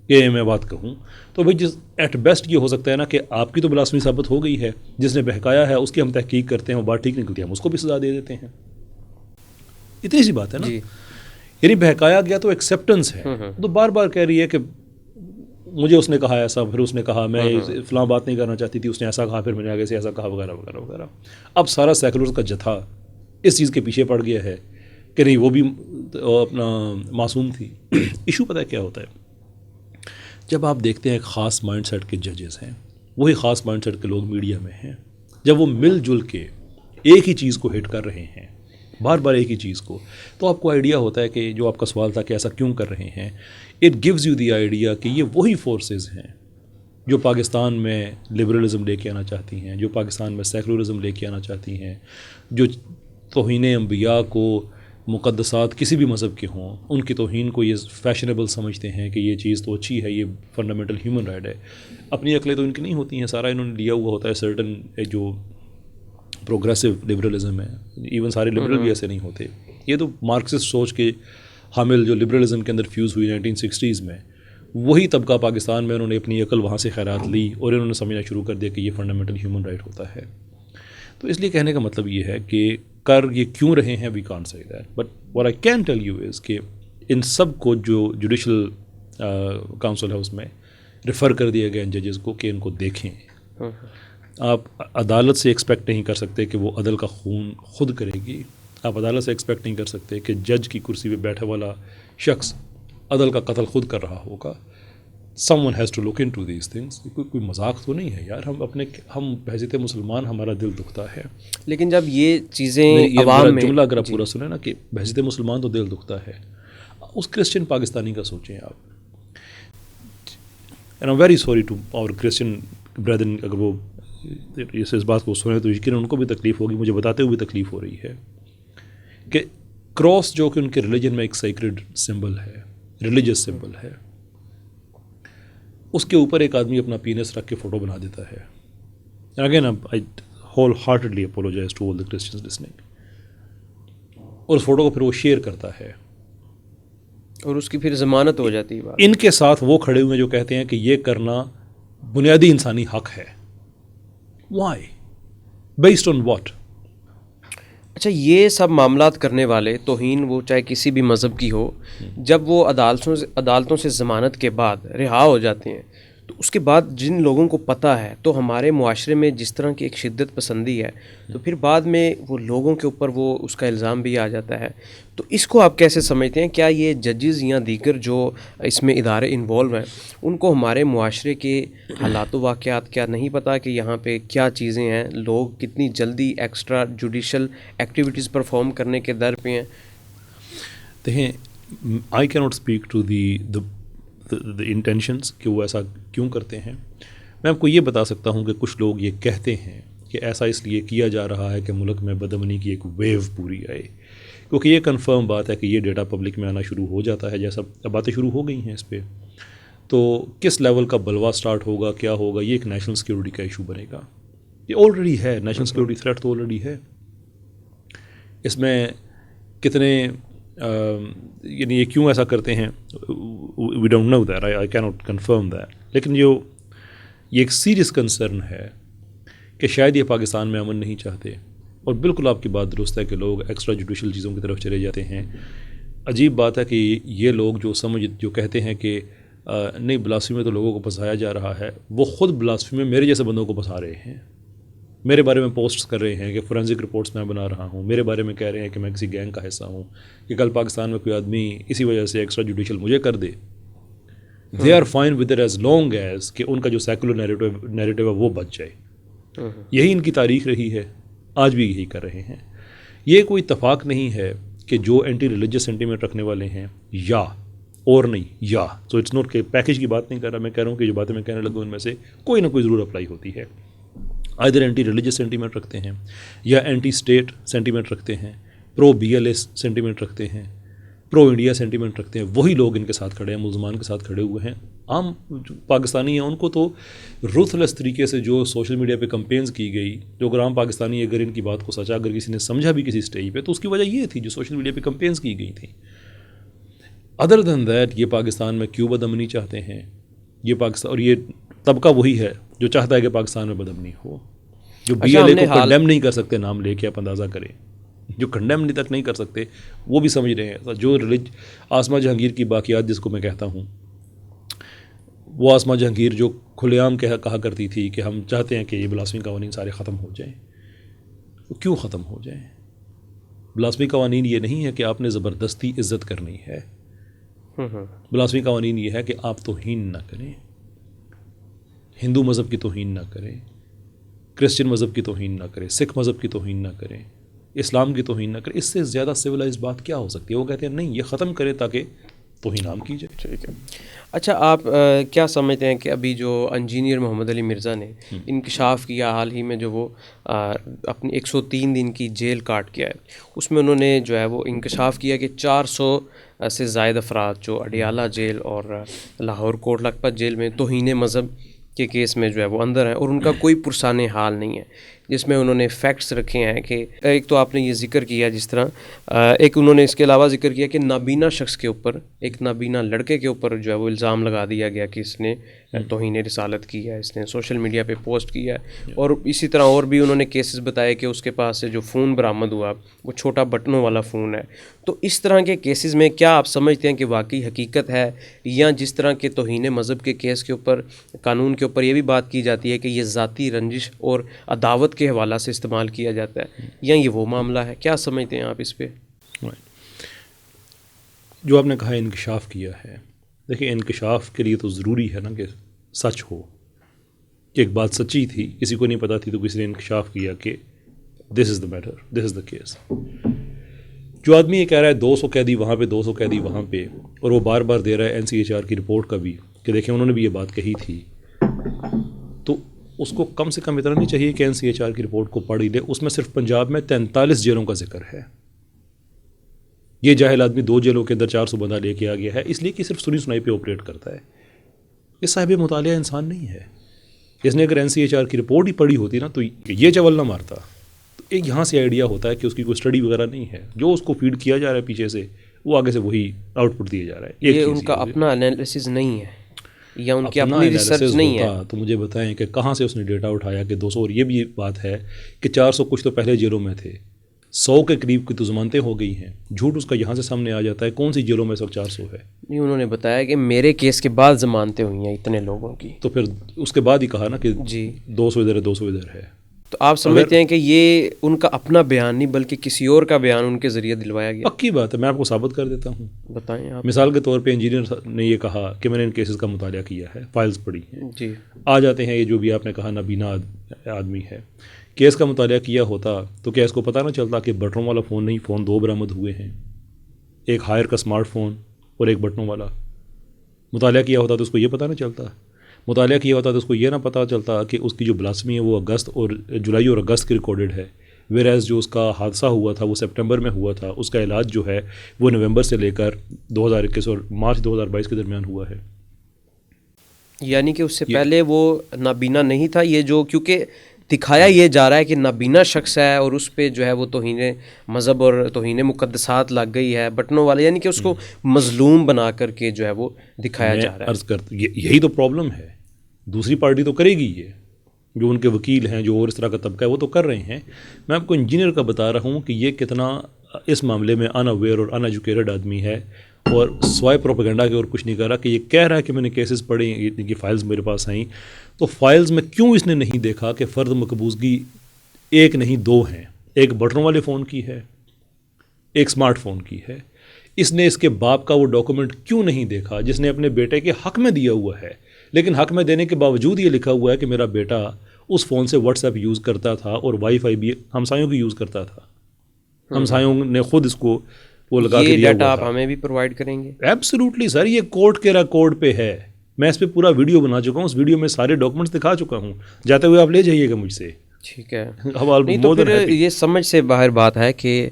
کہ میں بات کہوں. تو بھائی جس ایٹ بیسٹ یہ ہو سکتا ہے نا کہ آپ کی تو بلاسفمی ثابت ہو گئی ہے، جس نے بہکایا ہے اس کی ہم تحقیق کرتے ہیں، وہ بات ٹھیک نکلتی ہے ہم اس کو بھی سزا دے دیتے ہیں. اتنی سی بات ہے نا. یعنی بہکایا گیا تو ایکسیپٹنس ہے. تو بار بار کہہ رہی ہے کہ مجھے اس نے کہا ایسا، پھر اس نے کہا میں فلاں بات نہیں کرنا چاہتی تھی، اس نے ایسا کہا، پھر میں نے آگے سے ایسا کہا، وغیرہ وغیرہ وغیرہ. اب سارا سیکولرز کا جتھا اس چیز کے پیچھے پڑ گیا ہے کہ نہیں وہ بھی اپنا معصوم تھی. ایشو پتہ ہے کیا ہوتا ہے؟ جب آپ دیکھتے ہیں ایک خاص مائنڈ سیٹ کے ججز ہیں، وہی خاص مائنڈ سیٹ کے لوگ میڈیا میں ہیں، جب وہ مل جل کے ایک ہی چیز کو ہٹ کر رہے ہیں، بار بار ایک ہی چیز کو، تو آپ کو آئیڈیا ہوتا ہے کہ جو آپ کا سوال تھا کہ ایسا کیوں کر رہے ہیں، it gives you the idea کہ یہ وہی فورسز ہیں جو پاکستان میں لبرلزم لے کے آنا چاہتی ہیں، جو پاکستان میں سیکولرزم لے کے آنا چاہتی ہیں، جو توہین انبیاء کو، مقدسات کسی بھی مذہب کے ہوں، ان کی توہین کو یہ فیشنیبل سمجھتے ہیں کہ یہ چیز تو اچھی ہے، یہ فنڈامنٹل ہیومن رائٹ ہے. اپنی عقلیں تو ان کی نہیں ہوتی ہیں، سارا انہوں نے لیا ہوا ہوتا ہے سرٹن جو پروگریسو لبرلزم ہے. ایون سارے لبرل بھی ایسے نہیں ہوتے. یہ تو مارکسسٹ سوچ کے حامل جو لبرلزم کے اندر فیوز ہوئی 1960s میں، وہی طبقہ پاکستان میں انہوں نے اپنی عقل وہاں سے خیرات لی اور انہوں نے سمجھنا شروع کر دیا کہ یہ فنڈامنٹل ہیومن رائٹ ہوتا ہے. تو اس لیے کہنے کا مطلب یہ ہے کہ کر یہ کیوں رہے ہیں we can't say that, but what I can tell you is کہ ان سب کو جو جوڈیشل کاؤنسل ہے اس میں ریفر کر دیا گیا ان ججز کو کہ ان کو دیکھیں. آپ عدالت سے ایکسپیکٹ نہیں کر سکتے کہ وہ عدل کا خون خود کرے گی. آپ عدالت سے ایکسپیکٹ نہیں کر سکتے کہ جج کی کرسی پہ بیٹھے والا شخص عدل کا قتل خود کر رہا ہوگا. someone has to look into these things. کوئی مذاق تو نہیں ہے یار. ہم بحیثیت مسلمان ہمارا دل دکھتا ہے. لیکن جب یہ چیزیں عوام میں جملہ اگر آپ پورا سنیں نا کہ بحیثیت مسلمان تو دل دکھتا ہے، اس کرسچن پاکستانی کا سوچیں آپ. and I'm very sorry to our Christian brethren اگر وہ اس بات کو سنیں تو یقیناً ان کو بھی تکلیف ہوگی, مجھے بتاتے ہوئے بھی تکلیف ہو رہی ہے کہ کراس جو کہ ان کے ریلیجن میں ایک سیکرڈ سمبل ہے, ریلیجس سمبل ہے, اس کے اوپر ایک آدمی اپنا پینس رکھ کے فوٹو بنا دیتا ہے. Again I wholeheartedly apologise to all the Christians listening. اور اس فوٹو کو پھر وہ شیئر کرتا ہے اور اس کی پھر ضمانت ہو جاتی ہے. ان کے ساتھ وہ کھڑے ہوئے جو کہتے ہیں کہ یہ کرنا بنیادی انسانی حق ہے. وائی؟ Based on what? اچھا, یہ سب معاملات کرنے والے توہین وہ چاہے کسی بھی مذہب کی ہو, جب وہ عدالتوں سے ضمانت کے بعد رہا ہو جاتے ہیں تو اس کے بعد جن لوگوں کو پتہ ہے, تو ہمارے معاشرے میں جس طرح کی ایک شدت پسندی ہے, تو پھر بعد میں وہ لوگوں کے اوپر وہ اس کا الزام بھی آ جاتا ہے. تو اس کو آپ کیسے سمجھتے ہیں؟ کیا یہ ججز یا دیگر جو اس میں ادارے انوالو ہیں, ان کو ہمارے معاشرے کے حالات و واقعات کیا نہیں پتہ کہ یہاں پہ کیا چیزیں ہیں, لوگ کتنی جلدی ایکسٹرا جوڈیشل ایکٹیویٹیز پرفارم کرنے کے در پہ ہیں؟ دیکھیں, I can not speak to the intentions کہ وہ ایسا کیوں کرتے ہیں. میں آپ کو یہ بتا سکتا ہوں کہ کچھ لوگ یہ کہتے ہیں کہ ایسا اس لیے کیا جا رہا ہے کہ ملک میں بدامنی کی ایک ویو پوری آئے, کیونکہ یہ کنفرم بات ہے کہ یہ ڈیٹا پبلک میں آنا شروع ہو جاتا ہے, جیسا باتیں شروع ہو گئی ہیں اس پہ. تو کس لیول کا بلوا سٹارٹ ہوگا, کیا ہوگا, یہ ایک نیشنل سیکیورٹی کا ایشو بنے گا. یہ آلریڈی ہے, نیشنل سیکیورٹی تھریٹ تو آلریڈی ہے. اس میں کتنے یعنی یہ کیوں ایسا کرتے ہیں, we don't know that, I can not confirm that. لیکن یہ ایک سیریس کنسرن ہے کہ شاید یہ پاکستان میں امن نہیں چاہتے. اور بالکل آپ کی بات درست ہے کہ لوگ ایکسٹرا جوڈیشل چیزوں کی طرف چلے جاتے ہیں. عجیب بات ہے کہ یہ لوگ جو کہتے ہیں کہ نہیں بلاسفی میں تو لوگوں کو پھنسایا جا رہا ہے, وہ خود بلاسفی میں میرے جیسے بندوں کو پھنسا رہے ہیں. میرے بارے میں پوسٹس کر رہے ہیں کہ فورینسک رپورٹس میں بنا رہا ہوں, میرے بارے میں کہہ رہے ہیں کہ میں کسی گینگ کا حصہ ہوں, کہ کل پاکستان میں کوئی آدمی اسی وجہ سے ایکسٹرا جوڈیشل مجھے کر دے. They are fine with it as long as کہ ان کا جو سیکولر نیریٹو ہے وہ بچ جائے. یہی ان کی تاریخ رہی ہے, آج بھی یہی کر رہے ہیں. یہ کوئی اتفاق نہیں ہے کہ جو اینٹی ریلیجس سینٹیمنٹ رکھنے والے ہیں یا اور نہیں یا سو اٹس نوٹ کہ پیکیج کی بات نہیں کر رہا, میں کہہ رہا ہوں کہ جو باتیں میں کہنے لگوں ان میں سے کوئی نہ کوئی ضرور اپلائی ہوتی ہے. ادھر اینٹی ریلیجس سینٹیمنٹ رکھتے ہیں یا اینٹی اسٹیٹ سینٹیمنٹ رکھتے ہیں, پرو بی ایل ایس سینٹیمنٹ رکھتے ہیں, پرو انڈیا سینٹیمنٹ رکھتے ہیں, وہی لوگ ان کے ساتھ کھڑے ہیں, ملزمان کے ساتھ کھڑے ہوئے ہیں. عام پاکستانی ہیں ان کو تو روتھلیس طریقے سے جو سوشل میڈیا پہ کمپینز کی گئی, جو اگر عام پاکستانی اگر ان کی بات کو سچا اگر کسی نے سمجھا بھی کسی اسٹیج پہ, تو اس کی وجہ یہ تھی جو سوشل میڈیا پہ کمپینز کی گئی تھیں. ادر دین دیٹ یہ پاکستان میں کیوں بدامنی چاہتے ہیں, یہ پاکستان اور یہ طبقہ وہی ہے جو چاہتا ہے کہ پاکستان میں بدامنی ہو. جو بی ایل اے کو کنڈیم نہیں کر سکتے, نام لے کے آپ اندازہ کریں, جو کنڈیم تک نہیں کر سکتے وہ بھی سمجھ رہے ہیں. جو آسما جہانگیر کی باقیات جس کو میں کہتا ہوں, وہ آسما جہانگیر جو کھلے عام کہا کرتی تھی کہ ہم چاہتے ہیں کہ یہ بلاسفی قوانین سارے ختم ہو جائیں. وہ کیوں ختم ہو جائیں؟ بلاسفی قوانین یہ نہیں ہے کہ آپ نے زبردستی عزت کرنی ہے. بلاسفی قوانین یہ ہے کہ آپ توہین نہ کریں, ہندو مذہب کی توہین نہ کریں, کرسچن مذہب کی توہین نہ کریں, سکھ مذہب کی توہین نہ کریں, اسلام کی توہین نہ کریں. اس سے زیادہ سویلائز بات کیا ہو سکتی ہے؟ وہ کہتے ہیں نہیں یہ ختم کریں تاکہ توہین عام کی جائے. ٹھیک ہے. اچھا, آپ کیا سمجھتے ہیں کہ ابھی جو انجینئر محمد علی مرزا نے انکشاف کیا حال ہی میں, جو وہ اپنی 103 دن کی جیل کاٹ کیا ہے, اس میں انہوں نے جو ہے وہ انکشاف کیا کہ 400 سے زائد افراد جو اڈیالہ جیل اور لاہور کوٹ لکھپت جیل میں توہین مذہب کے کیس میں جو ہے وہ اندر ہیں, اور ان کا کوئی پرسان حال نہیں ہے, جس میں انہوں نے فیکٹس رکھے ہیں کہ ایک تو آپ نے یہ ذکر کیا, جس طرح ایک انہوں نے اس کے علاوہ ذکر کیا کہ نابینا شخص کے اوپر, ایک نابینا لڑکے کے اوپر جو ہے وہ الزام لگا دیا گیا کہ اس نے توہین رسالت کی ہے, اس نے سوشل میڈیا پہ پوسٹ کیا ہے. اور اسی طرح اور بھی انہوں نے کیسز بتائے کہ اس کے پاس سے جو فون برآمد ہوا وہ چھوٹا بٹنوں والا فون ہے. تو اس طرح کے کیسز میں کیا آپ سمجھتے ہیں کہ واقعی حقیقت ہے, یا جس طرح کے توہین مذہب کے کیس کے اوپر قانون کے اوپر یہ بھی بات کی جاتی ہے کہ یہ ذاتی رنجش اور عداوت کے حوالہ سے استعمال کیا جاتا ہے, یا یہ وہ معاملہ ہے؟ کیا سمجھتے ہیں آپ اس پہ؟ جو آپ نے کہا انکشاف کیا ہے, دیکھیں انکشاف کے لیے تو ضروری ہے نا کہ سچ ہو, کہ ایک بات سچی تھی, کسی کو نہیں پتہ تھی, تو کسی نے انکشاف کیا کہ دس از the matter, this is the case. جو آدمی یہ کہہ رہا ہے 200 قیدی وہاں پہ 200 قیدی وہاں پہ, اور وہ بار بار دے رہا ہے NCHR کی رپورٹ کا بھی کہ دیکھیں انہوں نے بھی یہ بات کہی تھی, تو اس کو کم سے کم اتنا نہیں چاہیے کہ NCHR کی رپورٹ کو پڑھ ہی لے. اس میں صرف پنجاب میں 43 جیلوں کا ذکر ہے. یہ جاہل آدمی 2 جیلوں کے اندر 400 بندہ لے کے آ گیا ہے اس لیے کہ صرف سنی سنائی پہ آپریٹ کرتا ہے. یہ صاحب مطالعہ انسان نہیں ہے. اس نے اگر NCHR کی رپورٹ ہی پڑھی ہوتی نا تو یہ چول نہ مارتا. تو ایک یہاں سے آئیڈیا ہوتا ہے کہ اس کی کوئی اسٹڈی وغیرہ نہیں ہے, جو اس کو فیڈ کیا جا رہا ہے پیچھے سے وہ آگے سے وہی آؤٹ پٹ دیا جا رہا ہے. یہ ان کا اپنا انالیسز نہیں ہے یا ان کی اپنی ریسرچ نہیں ہے. تو مجھے بتائیں کہ کہاں سے اس نے ڈیٹا اٹھایا کہ 200. اور یہ بھی بات ہے کہ 400 کچھ تو پہلے جیلوں میں تھے, 100 کے قریب کی تو ضمانتیں ہو گئی ہیں. جھوٹ اس کا یہاں سے سامنے آ جاتا ہے. کون سی جیلوں میں اس وقت 400 ہے؟ نہیں, انہوں نے بتایا کہ میرے کیس کے بعد ضمانتیں ہوئی ہیں اتنے لوگوں کی. تو پھر اس کے بعد ہی کہا نا کہ جی 200 ادھر ہے 200 ادھر ہے. تو آپ سمجھتے ہیں کہ یہ ان کا اپنا بیان نہیں بلکہ کسی اور کا بیان ان کے ذریعے دلوایا گیا؟ پکی بات ہے, میں آپ کو ثابت کر دیتا ہوں. بتائیں آپ. مثال کے طور پہ انجینئر نے یہ کہا کہ میں نے ان کیسز کا مطالعہ کیا ہے, فائلز پڑھی ہیں. جی آ جاتے ہیں یہ جو بھی آپ نے کہا نابینا آدمی ہے. کیس کا مطالعہ کیا ہوتا تو کیا اس کو پتہ نہ چلتا کہ بٹنوں والا فون نہیں, فون 2 برآمد ہوئے ہیں, ایک ہائر کا اسمارٹ فون اور ایک بٹنوں والا. مطالعہ کیا ہوتا تو اس کو یہ پتہ نہ چلتا. مطالعہ کیا ہوتا تو اس کو یہ نہ پتہ چلتا کہ اس کی جو بلاسمی ہے وہ اگست اور جولائی اور اگست کی ریکارڈڈ ہے, ویئر ایز جو اس کا حادثہ ہوا تھا وہ سپٹمبر میں ہوا تھا. اس کا علاج جو ہے وہ نومبر سے لے کر 2021 اور مارچ 2022 کے درمیان ہوا ہے. یعنی کہ اس سے پہلے وہ نابینا نہیں تھا. یہ جو کیونکہ دکھایا یہ جا رہا ہے کہ نابینا شخص ہے اور اس پہ جو ہے وہ توہین مذہب اور توہین مقدسات لگ گئی ہے بٹنوں والے, یعنی کہ اس کو مظلوم بنا کر کے جو ہے وہ دکھایا جا رہا ہے. عرض کرتا یہی تو پرابلم ہے. دوسری پارٹی تو کرے گی, یہ جو ان کے وکیل ہیں جو اور اس طرح کا طبقہ ہے وہ تو کر رہے ہیں. میں آپ کو انجینئر کا بتا رہا ہوں کہ یہ کتنا اس معاملے میں ان اویئر اور ان ایجوکیٹڈ آدمی ہے اور سوائے پروپیگنڈا کے اور کچھ نہیں کر رہا. کہ یہ کہہ رہا ہے کہ میں نے کیسز پڑھے, ان کی فائلز میرے پاس آئیں, تو فائلز میں کیوں اس نے نہیں دیکھا کہ فرد مقبوضگی ایک نہیں 2 ہیں. ایک بٹنوں والے فون کی ہے, ایک اسمارٹ فون کی ہے. اس نے اس کے باپ کا وہ ڈاکومنٹ کیوں نہیں دیکھا جس نے اپنے بیٹے کے حق میں دیا ہوا ہے, لیکن حق میں دینے کے باوجود یہ لکھا ہوا ہے کہ میرا بیٹا اس فون سے واٹس ایپ یوز کرتا تھا اور وائی فائی بھی ہمسایوں کی یوز کرتا تھا. ہمسایوں نے خود اس کو وہ لگا کے دیا ہوا تھا. یہ ڈیٹا آپ ہمیں بھی پرووائڈ کریں گے؟ ایبسلیوٹلی سر, یہ کورٹ کے ریکارڈ پہ ہے. میں اس پہ پورا ویڈیو بنا چکا ہوں, اس ویڈیو میں سارے ڈاکومنٹس دکھا چکا ہوں. جاتے ہوئے آپ لے جائیے گا مجھ سے. ٹھیک ہے. نہیں تو پھر یہ سمجھ سے باہر بات ہے کہ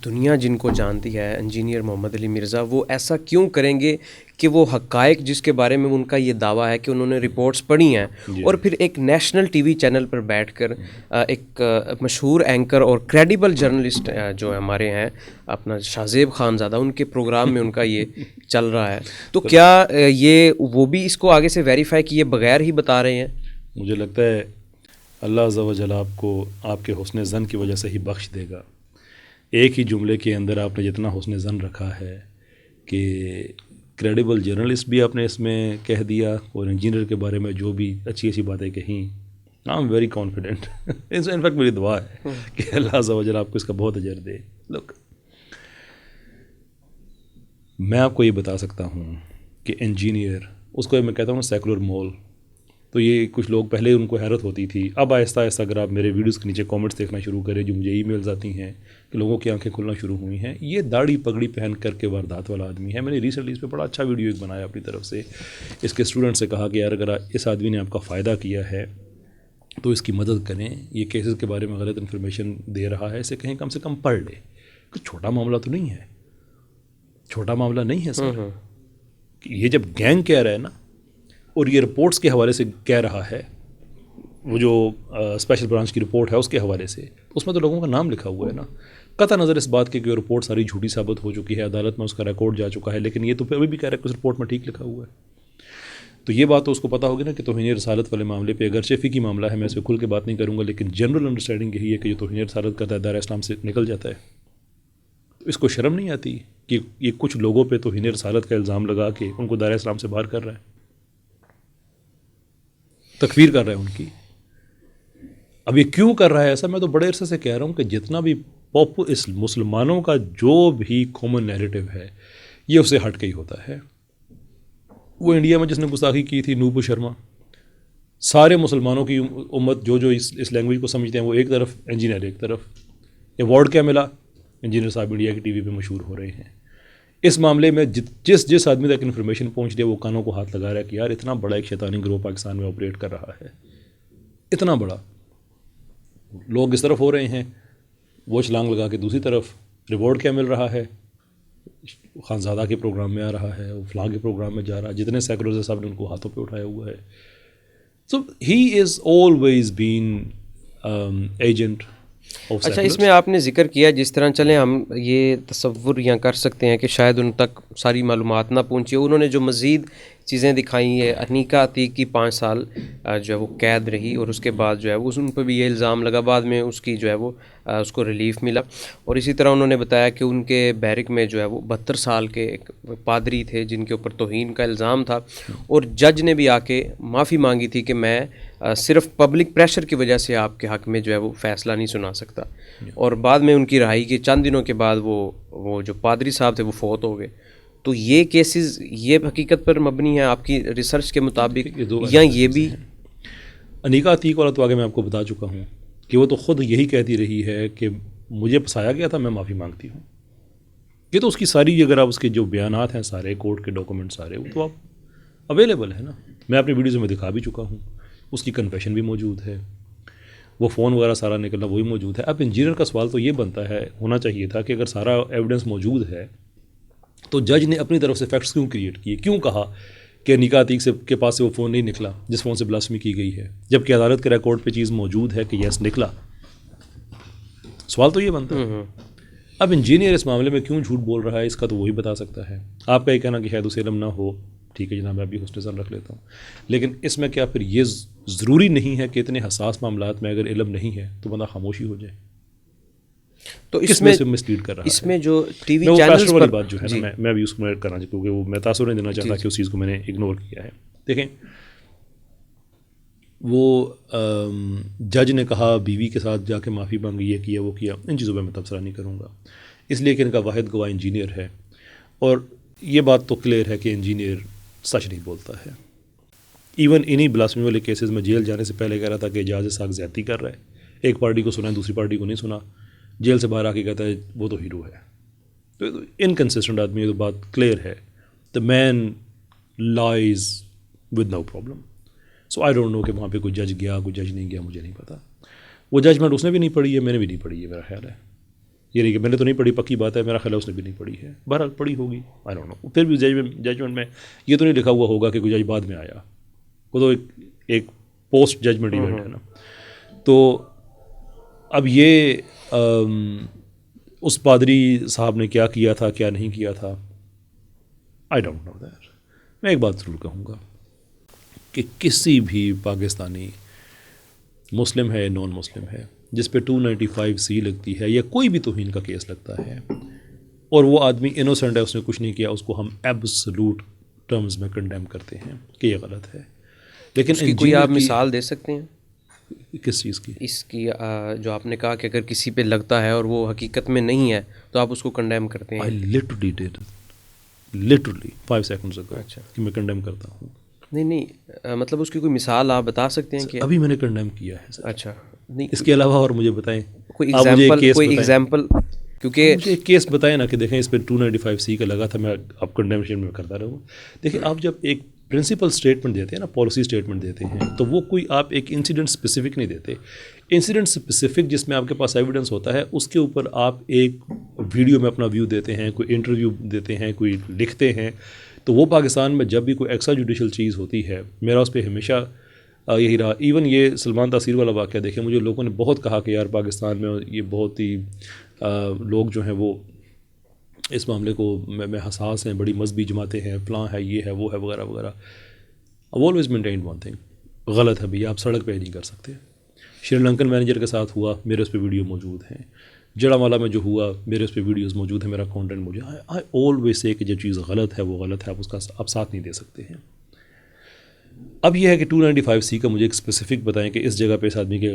دنیا جن کو جانتی ہے انجینئر محمد علی مرزا, وہ ایسا کیوں کریں گے کہ وہ حقائق جس کے بارے میں ان کا یہ دعویٰ ہے کہ انہوں نے رپورٹس پڑھی ہیں اور پھر ایک نیشنل ٹی وی چینل پر بیٹھ کر ایک مشہور اینکر اور کریڈیبل جرنلسٹ جو ہمارے ہیں اپنا شاہزیب خان زادہ, ان کے پروگرام میں ان کا یہ چل رہا ہے, تو کیا یہ وہ بھی اس کو آگے سے ویریفائی کیے بغیر ہی بتا رہے ہیں؟ مجھے لگتا ہے اللہ عز و جل آپ کو آپ کے حسن ظن کی وجہ سے ہی بخش دے گا. ایک ہی جملے کے اندر آپ نے جتنا حسن ظن رکھا ہے کہ کریڈیبل جرنلسٹ بھی آپ نے اس میں کہہ دیا اور انجینئر کے بارے میں جو بھی اچھی اچھی باتیں کہیں, I am very confident. In fact میری دعا ہے کہ اللہ عز و جل آپ کو اس کا بہت اجر دے. لوک, میں آپ کو یہ بتا سکتا ہوں کہ انجینئر, اس کو میں کہتا ہوں سیکولر مول, تو یہ کچھ لوگ پہلے ان کو حیرت ہوتی تھی. اب آہستہ آہستہ اگر آپ میرے ویڈیوز کے نیچے کامنٹس دیکھنا شروع کریں جو مجھے ای میلز آتی ہیں کہ لوگوں کی آنکھیں کھلنا شروع ہوئی ہیں. یہ داڑھی پگڑی پہن کر کے واردات والا آدمی ہے. میں نے ریسنٹلی اس پہ بڑا اچھا ویڈیو ایک بنایا اپنی طرف سے. اس کے اسٹوڈنٹ سے کہا کہ یار اگر اس آدمی نے آپ کا فائدہ کیا ہے تو اس کی مدد کریں. یہ کیسز کے بارے میں غلط انفارمیشن دے رہا ہے, اسے کہیں کم سے کم پڑھ لے. کچھ چھوٹا معاملہ تو نہیں ہے, چھوٹا معاملہ نہیں ہے سر. یہ جب گینگ کہہ رہا ہے نا اور یہ رپورٹس کے حوالے سے کہہ رہا ہے, وہ جو اسپیشل برانچ کی رپورٹ ہے اس کے حوالے سے, اس میں تو لوگوں کا نام لکھا ہوا ہے نا. قطع نظر اس بات کی کہ رپورٹ ساری جھوٹی ثابت ہو چکی ہے, عدالت میں اس کا ریکارڈ جا چکا ہے, لیکن یہ تو ابھی بھی کہہ رہا ہے کہ اس رپورٹ میں ٹھیک لکھا ہوا ہے. تو یہ بات تو اس کو پتہ ہوگی نا کہ توہین رسالت والے معاملے پہ, اگرچہ فقہی معاملہ ہے میں اس پہ کھل کے بات نہیں کروں گا, لیکن جنرل انڈرسٹینڈنگ یہی ہے کہ جو توہین رسالت کا دائرہ اسلام سے نکل جاتا ہے. تو اس کو شرم نہیں آتی کہ یہ کچھ لوگوں پہ توہین رسالت کا الزام لگا کے ان کو دائرہ اسلام سے باہر کر رہا ہے, تکفیر کر رہا ہے ان کی. اب یہ کیوں کر رہا ہے ایسا؟ میں تو بڑے عرصے سے کہہ رہا ہوں کہ جتنا بھی اس مسلمانوں کا جو بھی کامن نیریٹو ہے یہ اسے ہٹ کے ہی ہوتا ہے. وہ انڈیا میں جس نے گستاخی کی تھی نوپو شرما, سارے مسلمانوں کی امت جو اس لینگویج کو سمجھتے ہیں وہ ایک طرف, انجینئر ایک طرف. ایوارڈ کیا ملا؟ انجینئر صاحب انڈیا کی ٹی وی پہ مشہور ہو رہے ہیں. اس معاملے میں جس آدمی تک انفارمیشن پہنچ رہی ہے وہ کانوں کو ہاتھ لگا رہا ہے کہ یار اتنا بڑا ایک شیطانی گروہ پاکستان میں آپریٹ کر رہا ہے. اتنا بڑا لوگ اس طرف ہو رہے ہیں، وہ چھلانگ لگا کے دوسری طرف، ریوارڈ کیا مل رہا ہے، خانزادہ کے پروگرام میں آ رہا ہے، وہ فلاں کے پروگرام میں جا رہا ہے، جتنے سیکولرز ہیں سب نے ان کو ہاتھوں پہ اٹھایا ہوا ہے. So he is always been agent of اچھا، اس میں آپ نے ذکر کیا جس طرح چلیں ہم یہ تصور یہاں کر سکتے ہیں کہ شاید ان تک ساری معلومات نہ پہنچی، انہوں نے جو مزید چیزیں دکھائی ہے، انیکا عتیق کی 5 سال جو ہے وہ قید رہی، اور اس کے بعد جو ہے وہ ان پہ بھی یہ الزام لگا، بعد میں اس کی جو ہے وہ اس کو ریلیف ملا. اور اسی طرح انہوں نے بتایا کہ ان کے بیرک میں جو ہے وہ 72 سال کے ایک پادری تھے جن کے اوپر توہین کا الزام تھا، اور جج نے بھی آ کے معافی مانگی تھی کہ میں صرف پبلک پریشر کی وجہ سے آپ کے حق میں جو ہے وہ فیصلہ نہیں سنا سکتا. اور بعد میں ان کی رہائی کے چند دنوں کے بعد وہ جو پادری صاحب تھے وہ فوت ہو گئے. تو یہ کیسز یہ حقیقت پر مبنی ہے آپ کی ریسرچ کے مطابق، یا یہ بھی؟ انیکا عتیق والا تو آگے میں آپ کو بتا چکا ہوں کہ وہ تو خود یہی کہتی رہی ہے کہ مجھے پھنسایا گیا تھا، میں معافی مانگتی ہوں. یہ تو اس کی ساری، اگر آپ اس کے جو بیانات ہیں سارے کورٹ کے ڈاکومنٹ سارے، وہ تو آپ اویلیبل ہے نا، میں اپنی ویڈیوز میں دکھا بھی چکا ہوں. اس کی کنفیشن بھی موجود ہے، وہ فون وغیرہ سارا نکلنا وہی موجود ہے. اب انجینئر کا سوال تو یہ بنتا ہے، ہونا چاہیے تھا کہ اگر سارا ایویڈنس موجود ہے تو جج نے اپنی طرف سے فیکٹس کیوں کریٹ کیے، کیوں کہا کہ انیکا عتیق کے پاس سے وہ فون نہیں نکلا جس فون سے بلاسفمی کی گئی ہے، جبکہ عدالت کے ریکارڈ پہ چیز موجود ہے کہ یس نکلا. سوال تو یہ بنتا ہے. اب انجینئر اس معاملے میں کیوں جھوٹ بول رہا ہے، اس کا تو وہی بتا سکتا ہے. آپ کا یہ کہنا کہ شاید اسے علم نہ ہو، ٹھیک ہے جناب، میں بھی حسن ظن رکھ لیتا ہوں، لیکن اس میں کیا پھر یہ ضروری نہیں ہے کہ اتنے حساس معاملات میں اگر علم نہیں ہے تو بندہ خاموشی ہو جائے؟ تو اس میں سے مسلیڈ کر رہا ہے. اس میں جو ٹی وی میں وہ چینلز فیشن والی پر بات جو ہے نا، میں بھی اس کو ایڈ کرنا چاہتا ہوں، کیونکہ وہ میں تاثر نہیں دینا چاہتا کہ اس چیز کو میں نے اگنور کیا ہے. دیکھیں، وہ جج نے کہا بیوی کے ساتھ جا کے معافی مانگی، یہ کیا وہ کیا، ان چیزوں پہ میں تبصرہ نہیں کروں گا، اس لیے کہ ان کا واحد گواہ انجینئر ہے، اور یہ بات تو کلیئر ہے کہ انجینئر سچ نہیں بولتا ہے. ایون انہی بلاسفمی والے کیسز میں جیل جانے سے پہلے کہہ رہا تھا کہ اعجاز اسحاق زیادتی کر رہا ہے، ایک پارٹی کو سنا ہے دوسری پارٹی کو نہیں سنا، جیل سے باہر آ کے کہتا ہے وہ تو ہیرو ہے. تو انکنسسٹنٹ آدمی ہے، تو بات کلیئر ہے. The main lies with no problem. So I don't know کہ وہاں پہ کوئی جج گیا کوئی جج نہیں گیا، مجھے نہیں پتا. وہ ججمنٹ اس نے بھی نہیں پڑھی ہے، میں نے بھی نہیں پڑھی ہے، میرا خیال ہے. یہ نہیں کہ میں نے تو نہیں پڑھی، پکی بات ہے، میرا خیال ہے اس نے بھی نہیں پڑھی ہے. بہرحال پڑھی ہوگی، آئی ڈونٹ نو. پھر بھی ججمنٹ میں یہ تو نہیں لکھا ہوا ہوگا کہ کوئی جج بعد میں آیا، وہ تو ایک پوسٹ ججمنٹ ایونٹ ہے نا. تو اب یہ اس پادری صاحب نے کیا کیا تھا کیا نہیں کیا تھا، آئی ڈونٹ نو دیٹ. میں ایک بات ضرور کہوں گا کہ کسی بھی پاکستانی، مسلم ہے نان مسلم ہے، جس پہ 295C لگتی ہے یا کوئی بھی توہین کا کیس لگتا ہے اور وہ آدمی انوسنٹ ہے، اس نے کچھ نہیں کیا، اس کو ہم ایبسلوٹ ٹرمز میں کنڈیم کرتے ہیں کہ یہ غلط ہے. لیکن اس کی کوئی آپ مثال دے سکتے ہیں؟ کس چیز کی؟ اس کی جو آپ نے کہا کہ اگر کسی پہ لگتا ہے اور وہ حقیقت میں نہیں ہے تو آپ اس کو کنڈیم کرتے ہیں. I literally did. Literally 5 seconds ago. اچھا، کہ میں کنڈیم کرتا ہوں. نہیں مطلب اس کی کوئی مثال آپ بتا سکتے ہیں کہ ابھی میں نے کنڈیم کیا ہے سر. اچھا، نہیں اس کے علاوہ اور مجھے بتائیں کوئی کوئی ایگزامپل کیونکہ مجھے ایک کیس بتائیں نا کہ دیکھیں اس پہ 295C کا لگا تھا، میں اب کنڈیمنیشن میں کرتا رہوں. دیکھیں آپ جب ایک پرنسپل اسٹیٹمنٹ دیتے ہیں نا، پالیسی اسٹیٹمنٹ دیتے ہیں، تو وہ کوئی آپ ایک انسیڈنٹ اسپیسیفک نہیں دیتے. انسیڈنٹ اسپیسیفک جس میں آپ کے پاس ایویڈنس ہوتا ہے، اس کے اوپر آپ ایک ویڈیو میں اپنا ویو دیتے ہیں، کوئی انٹرویو دیتے ہیں، کوئی لکھتے ہیں. تو وہ پاکستان میں جب بھی کوئی ایکسٹرا جوڈیشل چیز ہوتی ہے، میرا اس پہ ہمیشہ یہی رہا. ایون یہ سلمان تاثیر والا واقعہ دیکھیں، مجھے لوگوں نے بہت کہا کہ یار پاکستان میں یہ بہت ہی لوگ جو ہیں وہ اس معاملے کو میں حساس ہیں، بڑی مذہبی جماعتیں ہیں، فلاں ہے، یہ ہے، وہ ہے، وغیرہ وغیرہ. I've always maintained one thing، غلط ہے بھیا، آپ سڑک پہ نہیں کر سکتے. شری لنکن مینیجر کے ساتھ ہوا، میرے اس پہ ویڈیو موجود ہیں. جڑا والا میں جو ہوا، میرے اس پہ ویڈیوز موجود ہیں، میرا کانٹینٹ موجود ہے. I always say کہ جو چیز غلط ہے وہ غلط ہے، آپ اس کا آپ ساتھ نہیں دے سکتے ہیں. اب یہ ہے کہ 295C کا مجھے ایک اسپیسیفک بتائیں کہ اس جگہ پہ اس آدمی کے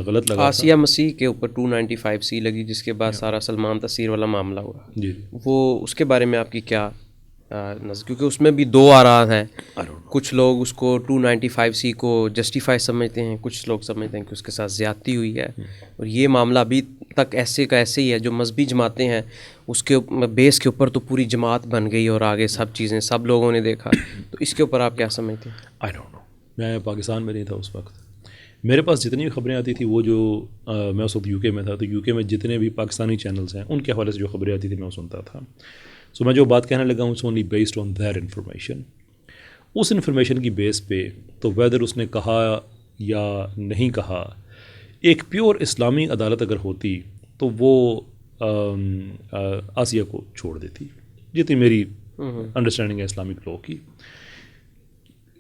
غلط لگا. آسیہ مسیح کے اوپر 295C لگی، جس کے بعد سارا سلمان تاثیر والا معاملہ ہوا. جی وہ اس کے بارے میں آپ کی کیا نظر؟ کیونکہ اس میں بھی دو آراء ہیں. کچھ لوگ اس کو 295C کو جسٹیفائی سمجھتے ہیں، کچھ لوگ سمجھتے ہیں کہ اس کے ساتھ زیادتی ہوئی ہے. اور یہ معاملہ ابھی تک ایسے کا ایسے ہی ہے. جو مذہبی جماعتیں ہیں اس کے بیس کے اوپر تو پوری جماعت بن گئی اور آگے سب چیزیں سب لوگوں نے دیکھا. تو اس کے اوپر آپ کیا سمجھتے ہیں؟ آئی ڈونٹ نو، میں پاکستان میں نہیں تھا اس وقت. میرے پاس جتنی بھی خبریں آتی تھیں وہ جو میں اس وقت UK میں تھا، تو UK میں جتنے بھی پاکستانی چینلز ہیں ان کے حوالے سے جو خبریں آتی تھیں میں وہ سنتا تھا. سو میں جو بات کہنے لگا ہوں it's only based on that information. اس انفارمیشن کی بیس پہ تو ویدر اس نے کہا یا نہیں کہا، ایک پیور اسلامی عدالت اگر ہوتی تو وہ آسیہ کو چھوڑ دیتی، جتنی میری انڈرسٹینڈنگ ہے اسلامک لاء کی.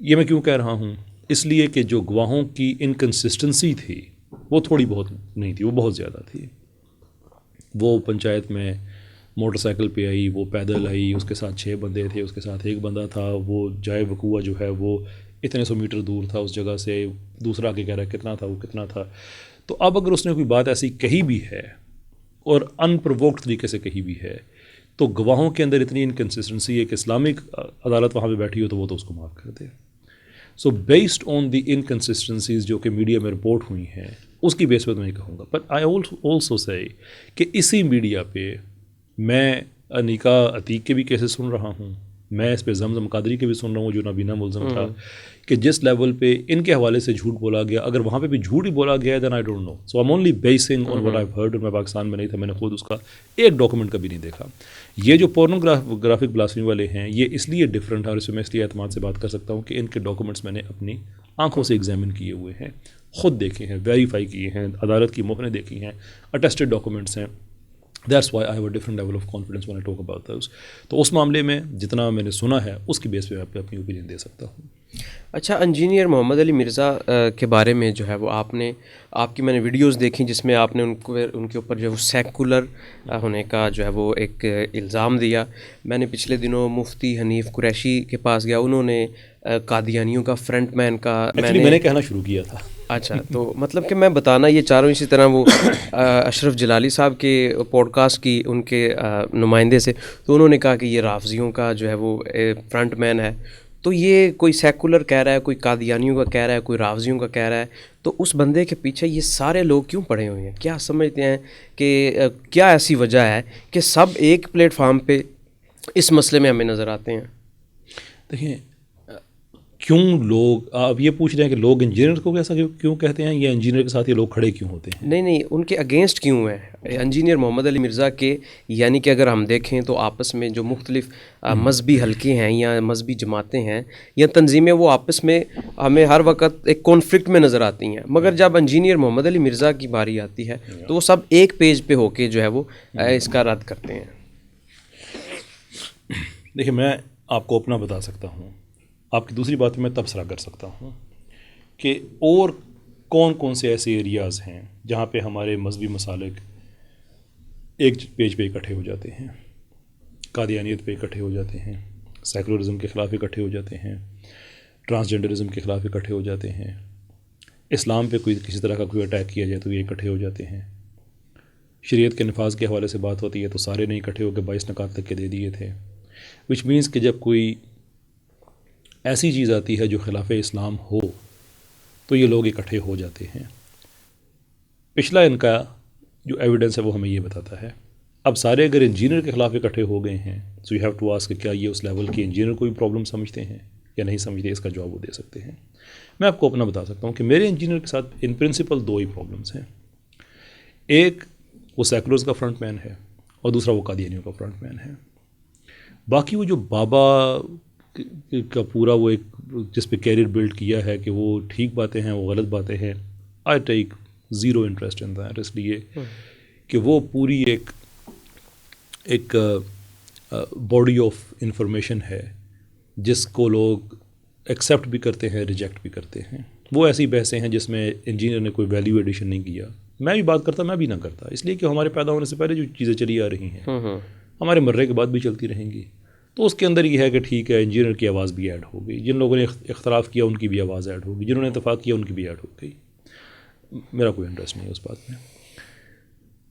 یہ میں کیوں کہہ رہا ہوں؟ اس لیے کہ جو گواہوں کی انکنسسٹنسی تھی وہ تھوڑی بہت نہیں تھی، وہ بہت زیادہ تھی. وہ پنچایت میں موٹر سائیکل پہ آئی، وہ پیدل آئی، اس کے ساتھ 6 بندے تھے، اس کے ساتھ ایک بندہ تھا، وہ جائے وقوع جو ہے وہ اتنے 100 میٹر دور تھا اس جگہ سے، دوسرا آگے کہہ رہا ہے کتنا تھا، وہ کتنا تھا. تو اب اگر اس نے کوئی بات ایسی کہی بھی ہے اور ان پرووکڈ طریقے سے کہی بھی ہے تو گواہوں کے اندر اتنی انکنسسٹنسی ہے کہ اسلامک عدالت وہاں پہ بیٹھی ہو تو وہ تو اس کو معاف کر دے. سو بیسڈ آن دی انکنسسٹنسیز جو کہ میڈیا میں رپورٹ ہوئی ہیں اس کی بیس پہ تو میں کہوں گا. بٹ آئی آلسو سے کہ اسی میڈیا پہ میں انیکا عتیق کے بھی کیسز سن رہا ہوں، میں اس پہ زمزم قادری کے بھی سن رہا ہوں جو نابینا ملزم تھا، کہ جس لیول پہ ان کے حوالے سے جھوٹ بولا گیا، اگر وہاں پہ بھی جھوٹ ہی بولا گیا ہے then I don't know. So I am only basing on what I heard. اور میں پاکستان میں نہیں تھا، میں نے خود اس کا ایک ڈاکومنٹ کبھی نہیں دیکھا. یہ جو پورنوگرافک بلاسفیمی والے ہیں یہ اس لیے ڈفرینٹ ہے، اور اس میں اس لیے اعتماد سے بات کر سکتا ہوں کہ ان کے ڈاکومنٹس میں نے اپنی آنکھوں سے ایگزامن کیے ہوئے ہیں، خود دیکھے ہیں، ویریفائی کیے ہیں، عدالت کی مہریں دیکھی ہیں، اٹیسٹڈ ڈاکومنٹس ہیں. That's why I have a different level of confidence when I talk about those. تو اس معاملے میں جتنا میں نے سنا ہے اس کی بیس پہ آپ اپنی اوپینین دے سکتا ہوں. اچھا، انجینئر محمد علی مرزا کے بارے میں جو ہے وہ آپ کی میں نے ویڈیوز دیکھیں جس میں آپ نے ان کے اوپر جو ہے وہ سیکولر ہونے کا جو ہے وہ ایک الزام دیا. میں نے پچھلے دنوں مفتی حنیف قریشی کے پاس گیا، انہوں نے قادیانیوں کا فرنٹ مین کا میں نے کہنا شروع کیا تھا. اچھا، تو مطلب کہ میں بتانا یہ چاہ رہا ہوں. اسی طرح وہ اشرف جلالی صاحب کے پوڈ کاسٹ کی ان کے نمائندے سے، تو انہوں نے کہا کہ یہ رافضیوں کا جو ہے وہ فرنٹ مین ہے. تو یہ کوئی سیکولر کہہ رہا ہے، کوئی قادیانیوں کا کہہ رہا ہے، کوئی رافضیوں کا کہہ رہا ہے، تو اس بندے کے پیچھے یہ سارے لوگ کیوں پڑے ہوئے ہیں؟ کیا سمجھتے ہیں کہ کیا ایسی وجہ ہے کہ سب ایک پلیٹ فارم پہ اس مسئلے میں ہمیں نظر آتے ہیں؟ دیکھیں، کیوں لوگ آپ یہ پوچھ رہے ہیں کہ لوگ انجینئر کو ایسا کیوں کہتے ہیں، یا انجینئر کے ساتھ یہ لوگ کھڑے کیوں ہوتے ہیں؟ نہیں، ان کے اگینسٹ کیوں ہیں انجینئر محمد علی مرزا کے؟ یعنی کہ اگر ہم دیکھیں تو آپس میں جو مختلف مذہبی حلقے ہیں یا مذہبی جماعتیں ہیں یا تنظیمیں، وہ آپس میں ہمیں ہر وقت ایک کانفلکٹ میں نظر آتی ہیں، مگر جب انجینئر محمد علی مرزا کی باری آتی ہے تو وہ سب ایک پیج پہ ہو کے جو ہے وہ اس کا رد کرتے ہیں. دیکھیں، میں آپ کو اپنا بتا سکتا ہوں، آپ کی دوسری بات میں تبصرہ کر سکتا ہوں کہ اور کون کون سے ایسے ایریاز ہیں جہاں پہ ہمارے مذہبی مسالک ایک پیج پہ اکٹھے ہو جاتے ہیں، قادیانیت پہ اکٹھے ہو جاتے ہیں، سیکولرزم کے خلاف اکٹھے ہو جاتے ہیں، ٹرانسجنڈرزم کے خلاف اکٹھے ہو جاتے ہیں، اسلام پہ کوئی کسی طرح کا کوئی اٹیک کیا جائے تو یہ اکٹھے ہو جاتے ہیں، شریعت کے نفاذ کے حوالے سے بات ہوتی ہے تو سارے نے اکٹھے ہو کے 22 نکات تک کے دے دیے تھے. وچ مینس کہ جب کوئی ایسی چیز آتی ہے جو خلاف اسلام ہو تو یہ لوگ اکٹھے ہو جاتے ہیں. پچھلا ان کا جو ایویڈنس ہے وہ ہمیں یہ بتاتا ہے. اب سارے اگر انجینئر کے خلاف اکٹھے ہو گئے ہیں so you have to ask کہ کیا یہ اس لیول کے انجینئر کو بھی پرابلم سمجھتے ہیں یا نہیں سمجھتے. اس کا جواب وہ دے سکتے ہیں. میں آپ کو اپنا بتا سکتا ہوں کہ میرے انجینئر کے ساتھ ان پرنسپل 2 ہی پرابلمس ہیں. ایک وہ سیکولرز کا فرنٹ مین ہے اور دوسرا وہ قادیانیوں کا فرنٹ مین ہے. باقی وہ جو بابا کا پورا وہ ایک جس پہ کیریئر بلڈ کیا ہے کہ وہ ٹھیک باتیں ہیں، وہ غلط باتیں ہیں، آئی ٹیک زیرو انٹرسٹ ان دیٹ. اس لیے کہ وہ پوری ایک باڈی آف انفارمیشن ہے جس کو لوگ ایکسیپٹ بھی کرتے ہیں، ریجیکٹ بھی کرتے ہیں. وہ ایسی بحثیں ہیں جس میں انجینئر نے کوئی ویلیو ایڈیشن نہیں کیا. میں بھی بات کرتا، میں بھی نہ کرتا، اس لیے کہ ہمارے پیدا ہونے سے پہلے جو چیزیں چلی آ رہی ہیں ہمارے مرنے کے بعد بھی چلتی رہیں گی. تو اس کے اندر یہ ہے کہ ٹھیک ہے انجینئر کی آواز بھی ایڈ ہو گئی، جن لوگوں نے اختلاف کیا ان کی بھی آواز ایڈ ہوگی، جنہوں نے اتفاق کیا ان کی بھی ایڈ ہو گئی. میرا کوئی انٹرسٹ نہیں ہے اس بات میں.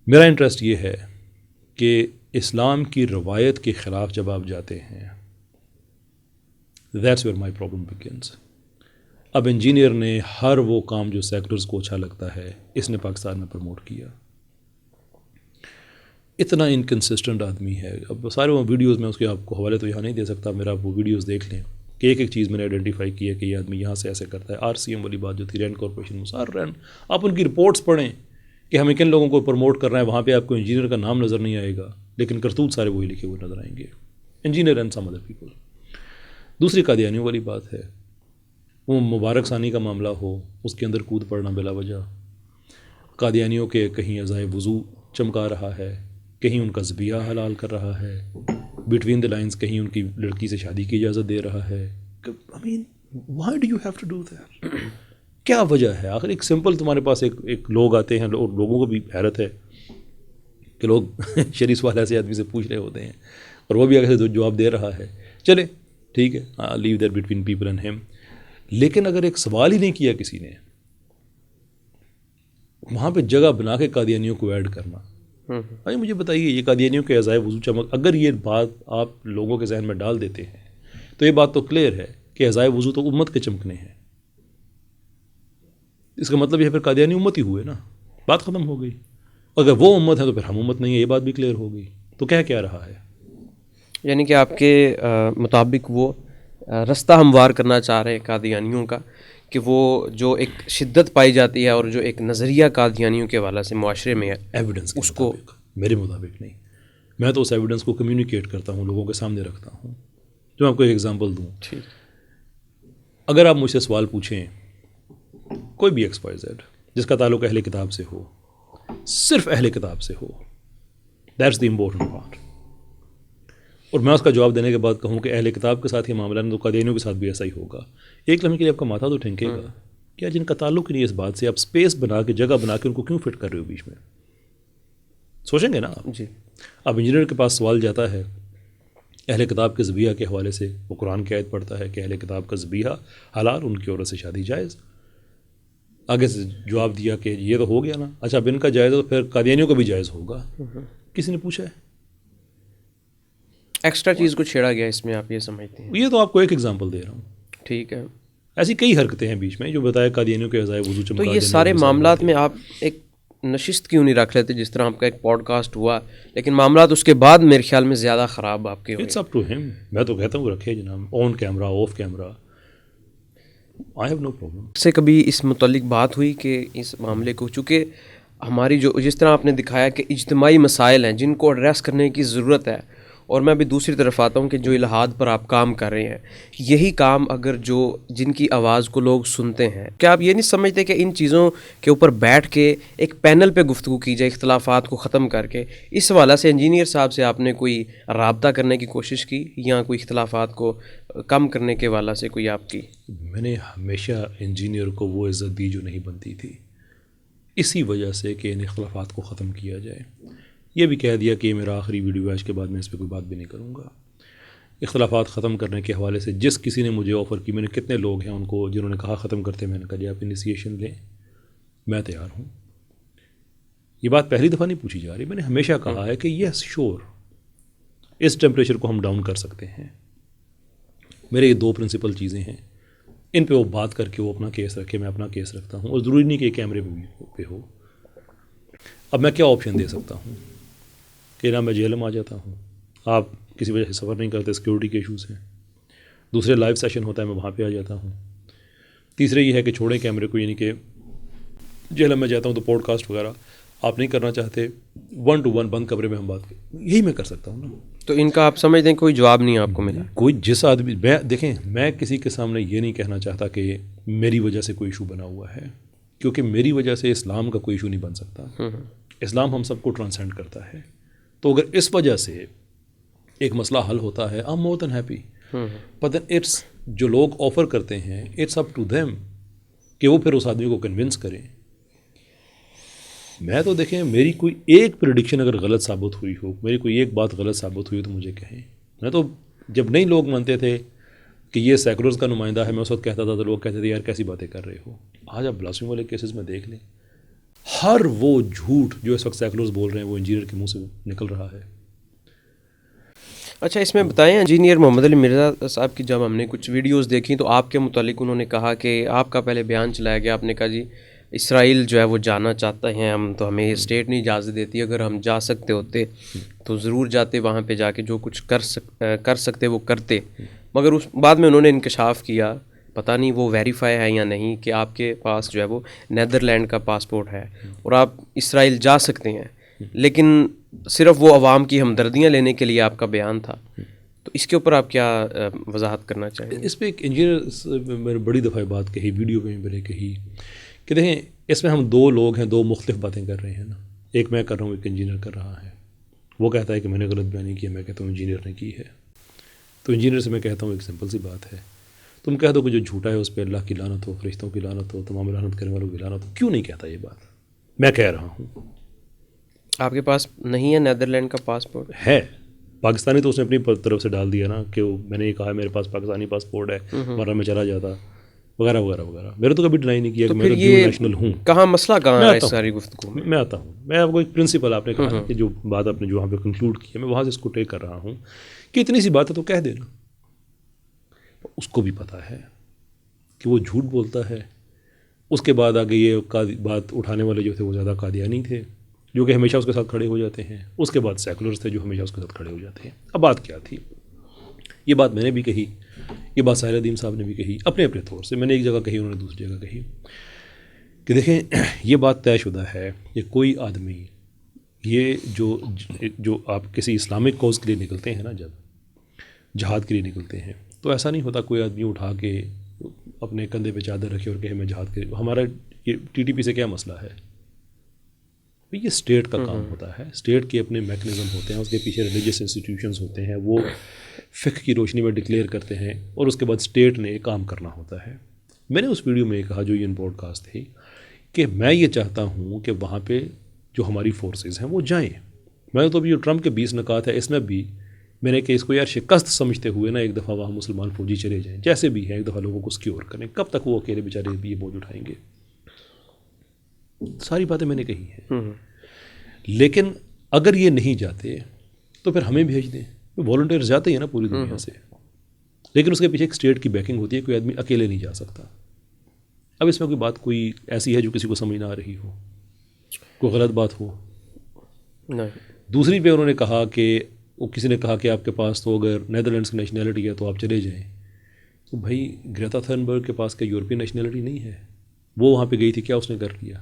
میرا انٹرسٹ یہ ہے کہ اسلام کی روایت کے خلاف جب آپ جاتے ہیں that's where my problem begins. اب انجینئر نے ہر وہ کام جو سیکولرز کو اچھا لگتا ہے اس نے پاکستان میں پروموٹ کیا. اتنا انکنسسٹنٹ آدمی ہے. اب سارے وہ ویڈیوز میں اس کے آپ کو حوالے تو یہاں نہیں دے سکتا، میرا وہ ویڈیوز دیکھ لیں. کہ ایک ایک چیز میں نے آئیڈینٹیفائی کی ہے کہ یہ آدمی یہاں سے ایسے کرتا ہے. RCM والی بات جو تھی رینڈ کارپوریشن مسار رینڈ, آپ ان کی رپورٹس پڑھیں کہ ہمیں کن لوگوں کو پروموٹ کر رہے ہیں, وہاں پہ آپ کو انجینئر کا نام نظر نہیں آئے گا لیکن کرتوت سارے وہی لکھے ہوئے نظر آئیں گے, engineer and some other people. دوسری قادیانیوں والی بات ہے, وہ مبارک ثانی کا معاملہ ہو, اس کے اندر کود پڑنا بلا وجہ. قادیانیوں کے کہیں عزائے وضو چمکا رہا ہے, کہیں ان کا ذبیحہ حلال کر رہا ہے, بٹوین دا لائنز کہیں ان کی لڑکی سے شادی کی اجازت دے رہا ہے. I mean, why do you have to do that? کیا وجہ ہے آخر؟ ایک سمپل تمہارے پاس ایک لوگ آتے ہیں, لوگوں کو بھی حیرت ہے کہ لوگ شریف سوال ایسے آدمی سے پوچھ رہے ہوتے ہیں اور وہ بھی اگر سے جواب دے رہا ہے, چلے ٹھیک ہے, leave that between people and ہم. لیکن اگر ایک سوال ہی نہیں کیا کسی نے, وہاں پہ جگہ بنا کے قادیانیوں کو ایڈ کرنا, بھائی مجھے بتائیے یہ قادیانیوں کے عزائے وضو چمک, اگر یہ بات آپ لوگوں کے ذہن میں ڈال دیتے ہیں تو یہ بات تو کلیئر ہے کہ عزائے وضو تو امت کے چمکنے ہیں. اس کا مطلب یہ پھر قادیانی امت ہی ہوئے نا, بات ختم ہو گئی. اگر وہ امت ہے تو پھر ہم امت نہیں ہے, یہ بات بھی کلیئر ہو گئی. تو کیا رہا ہے؟ یعنی کہ آپ کے مطابق وہ رستہ ہموار کرنا چاہ رہے ہیں قادیانیوں کا, کہ وہ جو ایک شدت پائی جاتی ہے اور جو ایک نظریہ قادیانیوں کے حوالے سے معاشرے میں ہے, ایویڈنس اس کو میرے مطابق نہیں. میں تو اس ایویڈنس کو کمیونیکیٹ کرتا ہوں, لوگوں کے سامنے رکھتا ہوں. جو میں آپ کو ایک ایگزامپل دوں, اگر آپ مجھ سے سوال پوچھیں کوئی بھی XYZ جس کا تعلق اہل کتاب سے ہو, صرف اہل کتاب سے ہو, دیٹس دی امپورٹنٹ پارٹ, اور میں اس کا جواب دینے کے بعد کہوں کہ اہل کتاب کے ساتھ یہ معاملہ نہیں تو قادیانیوں کے ساتھ بھی ایسا ہی ہوگا, ایک لمحے کے لیے آپ کا ماتھا تو ٹھنکے گا. کیا جن کا تعلق ہی نہیں اس بات سے, آپ اسپیس بنا کے جگہ بنا کے ان کو کیوں فٹ کر رہے ہو بیچ میں؟ سوچیں گے نا آپ. جی, اب انجینئر کے پاس سوال جاتا ہے اہل کتاب کے ذبیحہ کے حوالے سے, وہ قرآن کی آیت پڑھتا ہے کہ اہل کتاب کا ذبیحہ حلال, ان کی عورت سے شادی جائز. آگے سے جواب دیا کہ یہ تو ہو گیا نا, اچھا اب ان کا جائز ہے تو پھر قادیانیوں کا بھی جائز ہوگا. کسی نے پوچھا ہے؟ ایکسٹرا چیز کو چھیڑا گیا اس میں, آپ یہ سمجھتے ہیں؟ یہ تو آپ کو ایک ایگزامپل دے رہا ہوں. ٹھیک ہے, ایسی کئی حرکتیں ہیں بیچ میں جو بتایا قادیانیوں کے عزائے وضو چمکا. تو یہ سارے معاملات میں آپ ایک نشست کیوں نہیں رکھ لیتے, جس طرح آپ کا ایک پوڈ کاسٹ ہوا, لیکن معاملات اس کے بعد میرے خیال میں زیادہ خراب آپ کے ہوئے؟ اٹس اپ ٹو ہم. میں تو کہتا ہوں رکھے جناب, on camera off camera, I have no problem. سے کبھی اس متعلق بات ہوئی کہ اس معاملے کو, چونکہ ہماری جو جس طرح آپ نے دکھایا کہ اجتماعی مسائل ہیں جن کو ایڈریس کرنے کی ضرورت ہے, اور میں بھی دوسری طرف آتا ہوں کہ جو الہاد پر آپ کام کر رہے ہیں, یہی کام اگر جو جن کی آواز کو لوگ سنتے ہیں, کیا آپ یہ نہیں سمجھتے کہ ان چیزوں کے اوپر بیٹھ کے ایک پینل پہ گفتگو کی جائے اختلافات کو ختم کر کے؟ اس حوالے سے انجینئر صاحب سے آپ نے کوئی رابطہ کرنے کی کوشش کی, یا کوئی اختلافات کو کم کرنے کے حوالے سے کوئی آپ کی؟ میں نے ہمیشہ انجینئر کو وہ عزت دی جو نہیں بنتی تھی, اسی وجہ سے کہ ان اختلافات کو ختم کیا جائے. یہ بھی کہہ دیا کہ یہ میرا آخری ویڈیو ہے, اس کے بعد میں اس پہ کوئی بات بھی نہیں کروں گا. اختلافات ختم کرنے کے حوالے سے جس کسی نے مجھے آفر کی, میں نے کتنے لوگ ہیں ان کو جنہوں نے کہا ختم کرتے, میں نے کہا جی آپ انیشیشن لیں, میں تیار ہوں. یہ بات پہلی دفعہ نہیں پوچھی جا رہی, میں نے ہمیشہ کہا ہے کہ یس شور, اس ٹیمپریچر کو ہم ڈاؤن کر سکتے ہیں. میرے یہ دو پرنسپل چیزیں ہیں, ان پہ وہ بات کر کے وہ اپنا کیس رکھے, میں اپنا کیس رکھتا ہوں, اور ضروری نہیں کہ کیمرے پہ ہو. اب میں کیا آپشن دے سکتا ہوں کہ نہ میں جیل میں آ جاتا ہوں, آپ کسی وجہ سے سفر نہیں کرتے, سیکورٹی کے ایشوز ہیں. دوسرے لائیو سیشن ہوتا ہے, میں وہاں پہ آ جاتا ہوں. تیسرے یہ ہے کہ چھوڑیں کیمرے کو, یعنی کہ جیل میں جاتا ہوں تو پوڈ کاسٹ وغیرہ آپ نہیں کرنا چاہتے, 1 to 1 بند کمرے میں ہم بات کریں, یہی میں کر سکتا ہوں نا. تو ان کا آپ سمجھتے ہیں کوئی جواب نہیں آپ کو ملا؟ کوئی جس آدمی, میں دیکھیں میں کسی کے سامنے یہ نہیں کہنا چاہتا کہ میری وجہ سے کوئی ایشو بنا ہوا ہے, کیونکہ میری وجہ سے اسلام کا کوئی ایشو نہیں بن سکتا. اسلام ہم سب کو ٹرانسینڈ کرتا ہے. تو اگر اس وجہ سے ایک مسئلہ حل ہوتا ہے, I'm more than happy. But then it's جو لوگ آفر کرتے ہیں, it's up to them کہ وہ پھر اس آدمی کو کنونس کریں. میں تو دیکھیں میری کوئی ایک پریڈکشن اگر غلط ثابت ہوئی ہو, میری کوئی ایک بات غلط ثابت ہوئی تو مجھے کہیں. میں تو جب نہیں لوگ مانتے تھے کہ یہ سیکولرز کا نمائندہ ہے, میں اس وقت کہتا تھا تو لوگ کہتے تھے یار کیسی باتیں کر رہے ہو. آج آپ بلاسفیمی والے کیسز میں دیکھ لیں, ہر وہ جھوٹ جو اس وقت سیکولرز بول رہے ہیں وہ انجینئر کے منہ سے نکل رہا ہے. اچھا اس میں بتائیں, انجینئر محمد علی مرزا صاحب کی جب ہم نے کچھ ویڈیوز دیکھیں تو آپ کے متعلق انہوں نے کہا کہ آپ کا پہلے بیان چلایا گیا, آپ نے کہا جی اسرائیل جو ہے وہ جانا چاہتا ہے، ہم تو ہمیں اسٹیٹ نہیں اجازت دیتی، اگر ہم جا سکتے ہوتے تو ضرور جاتے، وہاں پہ جا کے جو کچھ کر سکتے وہ کرتے، مگر اس بعد میں انہوں نے انکشاف کیا، پتہ نہیں وہ ویریفائی ہے یا نہیں، کہ آپ کے پاس جو ہے وہ نیدرلینڈ کا پاسپورٹ ہے اور آپ اسرائیل جا سکتے ہیں، لیکن صرف وہ عوام کی ہمدردیاں لینے کے لیے آپ کا بیان تھا. تو اس کے اوپر آپ کیا وضاحت کرنا چاہیں گے؟ اس پہ ایک انجینئر میں بڑی دفعہ بات کہی، ویڈیو پہ میں نے کہی کہ دیکھیں اس میں ہم دو لوگ ہیں، دو مختلف باتیں کر رہے ہیں نا. ایک میں کر رہا ہوں، ایک انجینئر کر رہا ہے. وہ کہتا ہے کہ میں نے غلط بیانی کی ہے، میں کہتا ہوں انجینئر نے کی ہے. تو انجینئر سے میں کہتا ہوں ایک سمپل سی بات ہے، تم کہہ دو کہ جو جھوٹا ہے اس پہ اللہ کی لعنت ہو، فرشتوں کی لعنت ہو، تمام لعنت کرنے والوں کی لعنت ہو. کیوں نہیں کہتا یہ بات؟ میں کہہ رہا ہوں. آپ کے پاس نہیں ہے نیدرلینڈ کا پاسپورٹ؟ ہے پاکستانی، تو اس نے اپنی طرف سے ڈال دیا نا کہ میں نے یہ کہا میرے پاس پاکستانی پاسپورٹ ہے، ورنہ میں چلا جاتا، وغیرہ وغیرہ وغیرہ. میرے تو کبھی ڈینائی نہیں کیا کہ میں تو ڈیول نیشنل ہوں. کہاں مسئلہ کہاں ہے اس ساری گفتگو میں؟ میں آتا ہوں، میں آپ کو ایک پرنسپل، آپ نے کہا کہ جو بات آپ نے جو وہاں پہ کنکلوڈ کی ہے، میں وہاں سے اس کو ٹیک کر رہا ہوں کہ اتنی سی بات ہے تو کہہ دینا. اس کو بھی پتہ ہے کہ وہ جھوٹ بولتا ہے. اس کے بعد آگے یہ بات اٹھانے والے جو تھے وہ زیادہ قادیانی تھے، جو کہ ہمیشہ اس کے ساتھ کھڑے ہو جاتے ہیں. اس کے بعد سیکولرز تھے جو ہمیشہ اس کے ساتھ کھڑے ہو جاتے ہیں. اب بات کیا تھی؟ یہ بات میں نے بھی کہی، یہ بات ساحل ادیم صاحب نے بھی کہی اپنے اپنے طور سے. میں نے ایک جگہ کہی، انہوں نے دوسری جگہ کہی کہ دیکھیں یہ بات طے شدہ ہے کہ کوئی آدمی یہ جو آپ کسی اسلامک کوز کے لیے نکلتے ہیں نا، جب جہاد کے لیے نکلتے ہیں تو ایسا نہیں ہوتا کوئی آدمی اٹھا کے اپنے کندھے پہ چادر رکھے اور کہے میں جہاد کے لیے. ہمارا یہ ٹی ٹی پی سے کیا مسئلہ ہے؟ یہ اسٹیٹ کا کام ہوتا ہے، اسٹیٹ کے اپنے میکنزم ہوتے ہیں، اس کے پیچھے ریلیجیس انسٹیٹیوشنز ہوتے ہیں، وہ فقہ کی روشنی میں ڈکلیئر کرتے ہیں، اور اس کے بعد اسٹیٹ نے کام کرنا ہوتا ہے. میں نے اس ویڈیو میں یہ کہا جو یہ براڈ کاسٹ تھی کہ میں یہ چاہتا ہوں کہ وہاں پہ جو ہماری فورسز ہیں وہ جائیں. میں تو ابھی جو ٹرمپ کے 20 نکات ہے اس میں بھی میں نے کہ اس کو یار شکست سمجھتے ہوئے نا ایک دفعہ وہاں مسلمان فوجی چلے جائیں، جیسے بھی ہیں، ایک دفعہ لوگوں کو سکیور کریں. کب تک وہ اکیلے بیچارے بھی یہ بوجھ اٹھائیں گے؟ ساری باتیں میں نے کہی ہیں. لیکن اگر یہ نہیں جاتے تو پھر ہمیں بھیج دیں. والنٹیئرز جاتے ہیں نا پوری دنیا سے، لیکن اس کے پیچھے ایک اسٹیٹ کی بیکنگ ہوتی ہے. کوئی آدمی اکیلے نہیں جا سکتا. اب اس میں کوئی بات کوئی ایسی ہے جو کسی کو سمجھ نہ آ رہی ہو، کوئی غلط بات ہو؟ دوسری پہ انہوں نے کہا کہ وہ کسی نے کہا کہ آپ کے پاس تو اگر نیدرلینڈس کی نیشنلٹی ہے تو آپ چلے جائیں. تو بھائی گریتا تھرنبرگ کے پاس کیا یورپین نیشنلٹی نہیں ہے؟ وہ وہاں پہ گئی تھی، کیا اس نے کر لیا؟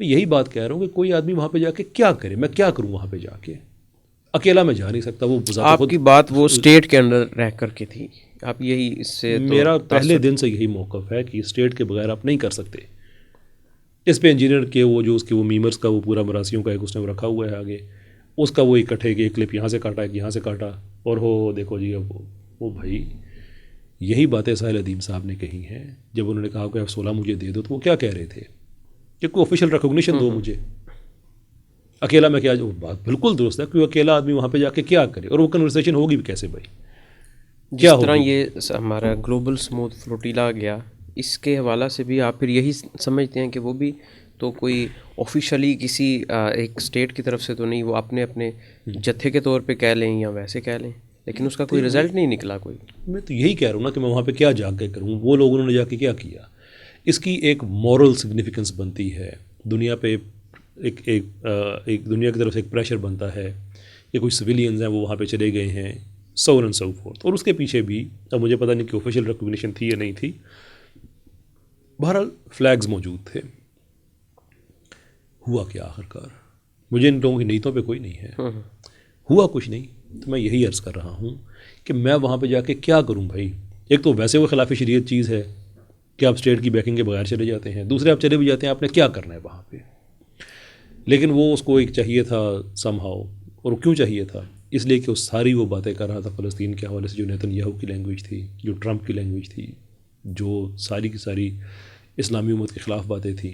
میں یہی بات کہہ رہا ہوں کہ کوئی آدمی وہاں پہ جا کے کیا کرے؟ میں کیا کروں وہاں پہ جا کے؟ اکیلا میں جا نہیں سکتا. وہ آپ کی بات وہ اسٹیٹ کے اندر رہ کر کے تھی، آپ یہی اس سے میرا پہلے دن سے یہی موقف ہے کہ اسٹیٹ کے بغیر آپ نہیں کر سکتے. اس پہ انجینئر کے وہ جو اس کے وہ میمرز کا وہ پورا مراسیوں کا ایک اس نے رکھا ہوا ہے آگے، اس کا وہ اکٹھے کہ ایک کلپ یہاں سے کاٹا، ایک یہاں سے کاٹا، اور ہو دیکھو جی اب وہ بھائی یہی باتیں ساحل ادیم صاحب نے کہی ہیں. جب انہوں نے کہا کہ F-16 مجھے دے دو تو وہ کیا کہہ رہے تھے کہ کوئی آفیشیل ریکگنیشن دو مجھے. اکیلا میں کیا جو بات بالکل درست ہے کہ اکیلا آدمی وہاں پہ جا کے کیا کرے، اور وہ کنورسیشن ہوگی بھی کیسے بھائی؟ جس طرح یہ ہمارا گلوبل سموتھ فلوٹیلا گیا، اس کے حوالہ سے بھی آپ پھر یہی سمجھتے ہیں کہ وہ بھی تو کوئی آفیشلی کسی ایک اسٹیٹ کی طرف سے تو نہیں، وہ اپنے اپنے جتھے کے طور پہ کہہ لیں یا ویسے کہہ لیں، لیکن اس کا کوئی رزلٹ نہیں نکلا کوئی. میں تو یہی کہہ رہا ہوں نا کہ میں وہاں پہ کیا جا کے کروں. وہ لوگوں نے جا کے کیا کیا؟ اس کی ایک مورل سگنیفیکنس بنتی ہے دنیا پہ، ایک دنیا کی طرف سے ایک پریشر بنتا ہے کہ کوئی سویلینز ہیں وہ وہاں پہ چلے گئے ہیں، سو اینڈ سو فورتھ. اور اس کے پیچھے بھی اب مجھے پتہ نہیں کہ آفیشیل ریکگنیشن تھی یا نہیں تھی، بہرحال فلیگز موجود تھے. ہوا کیا آخر کار؟ مجھے ان لوگوں کی نیتوں پہ کوئی نہیں ہے، ہوا کچھ نہیں. تو میں یہی عرض کر رہا ہوں کہ میں وہاں پہ جا کے کیا کروں بھائی؟ ایک تو ویسے وہ خلاف شریعت چیز ہے کہ آپ اسٹیٹ کی بیکنگ کے بغیر چلے جاتے ہیں، دوسرے آپ چلے بھی جاتے ہیں آپ نے کیا کرنا ہے وہاں پہ. لیکن وہ اس کو ایک چاہیے تھا سم ہاؤ. اور کیوں چاہیے تھا؟ اس لیے کہ وہ ساری وہ باتیں کر رہا تھا فلسطین کے حوالے سے جو نیتن یاہو کی لینگویج تھی، جو ٹرمپ کی لینگویج تھی، جو ساری کی ساری اسلامی امت کے خلاف باتیں تھیں،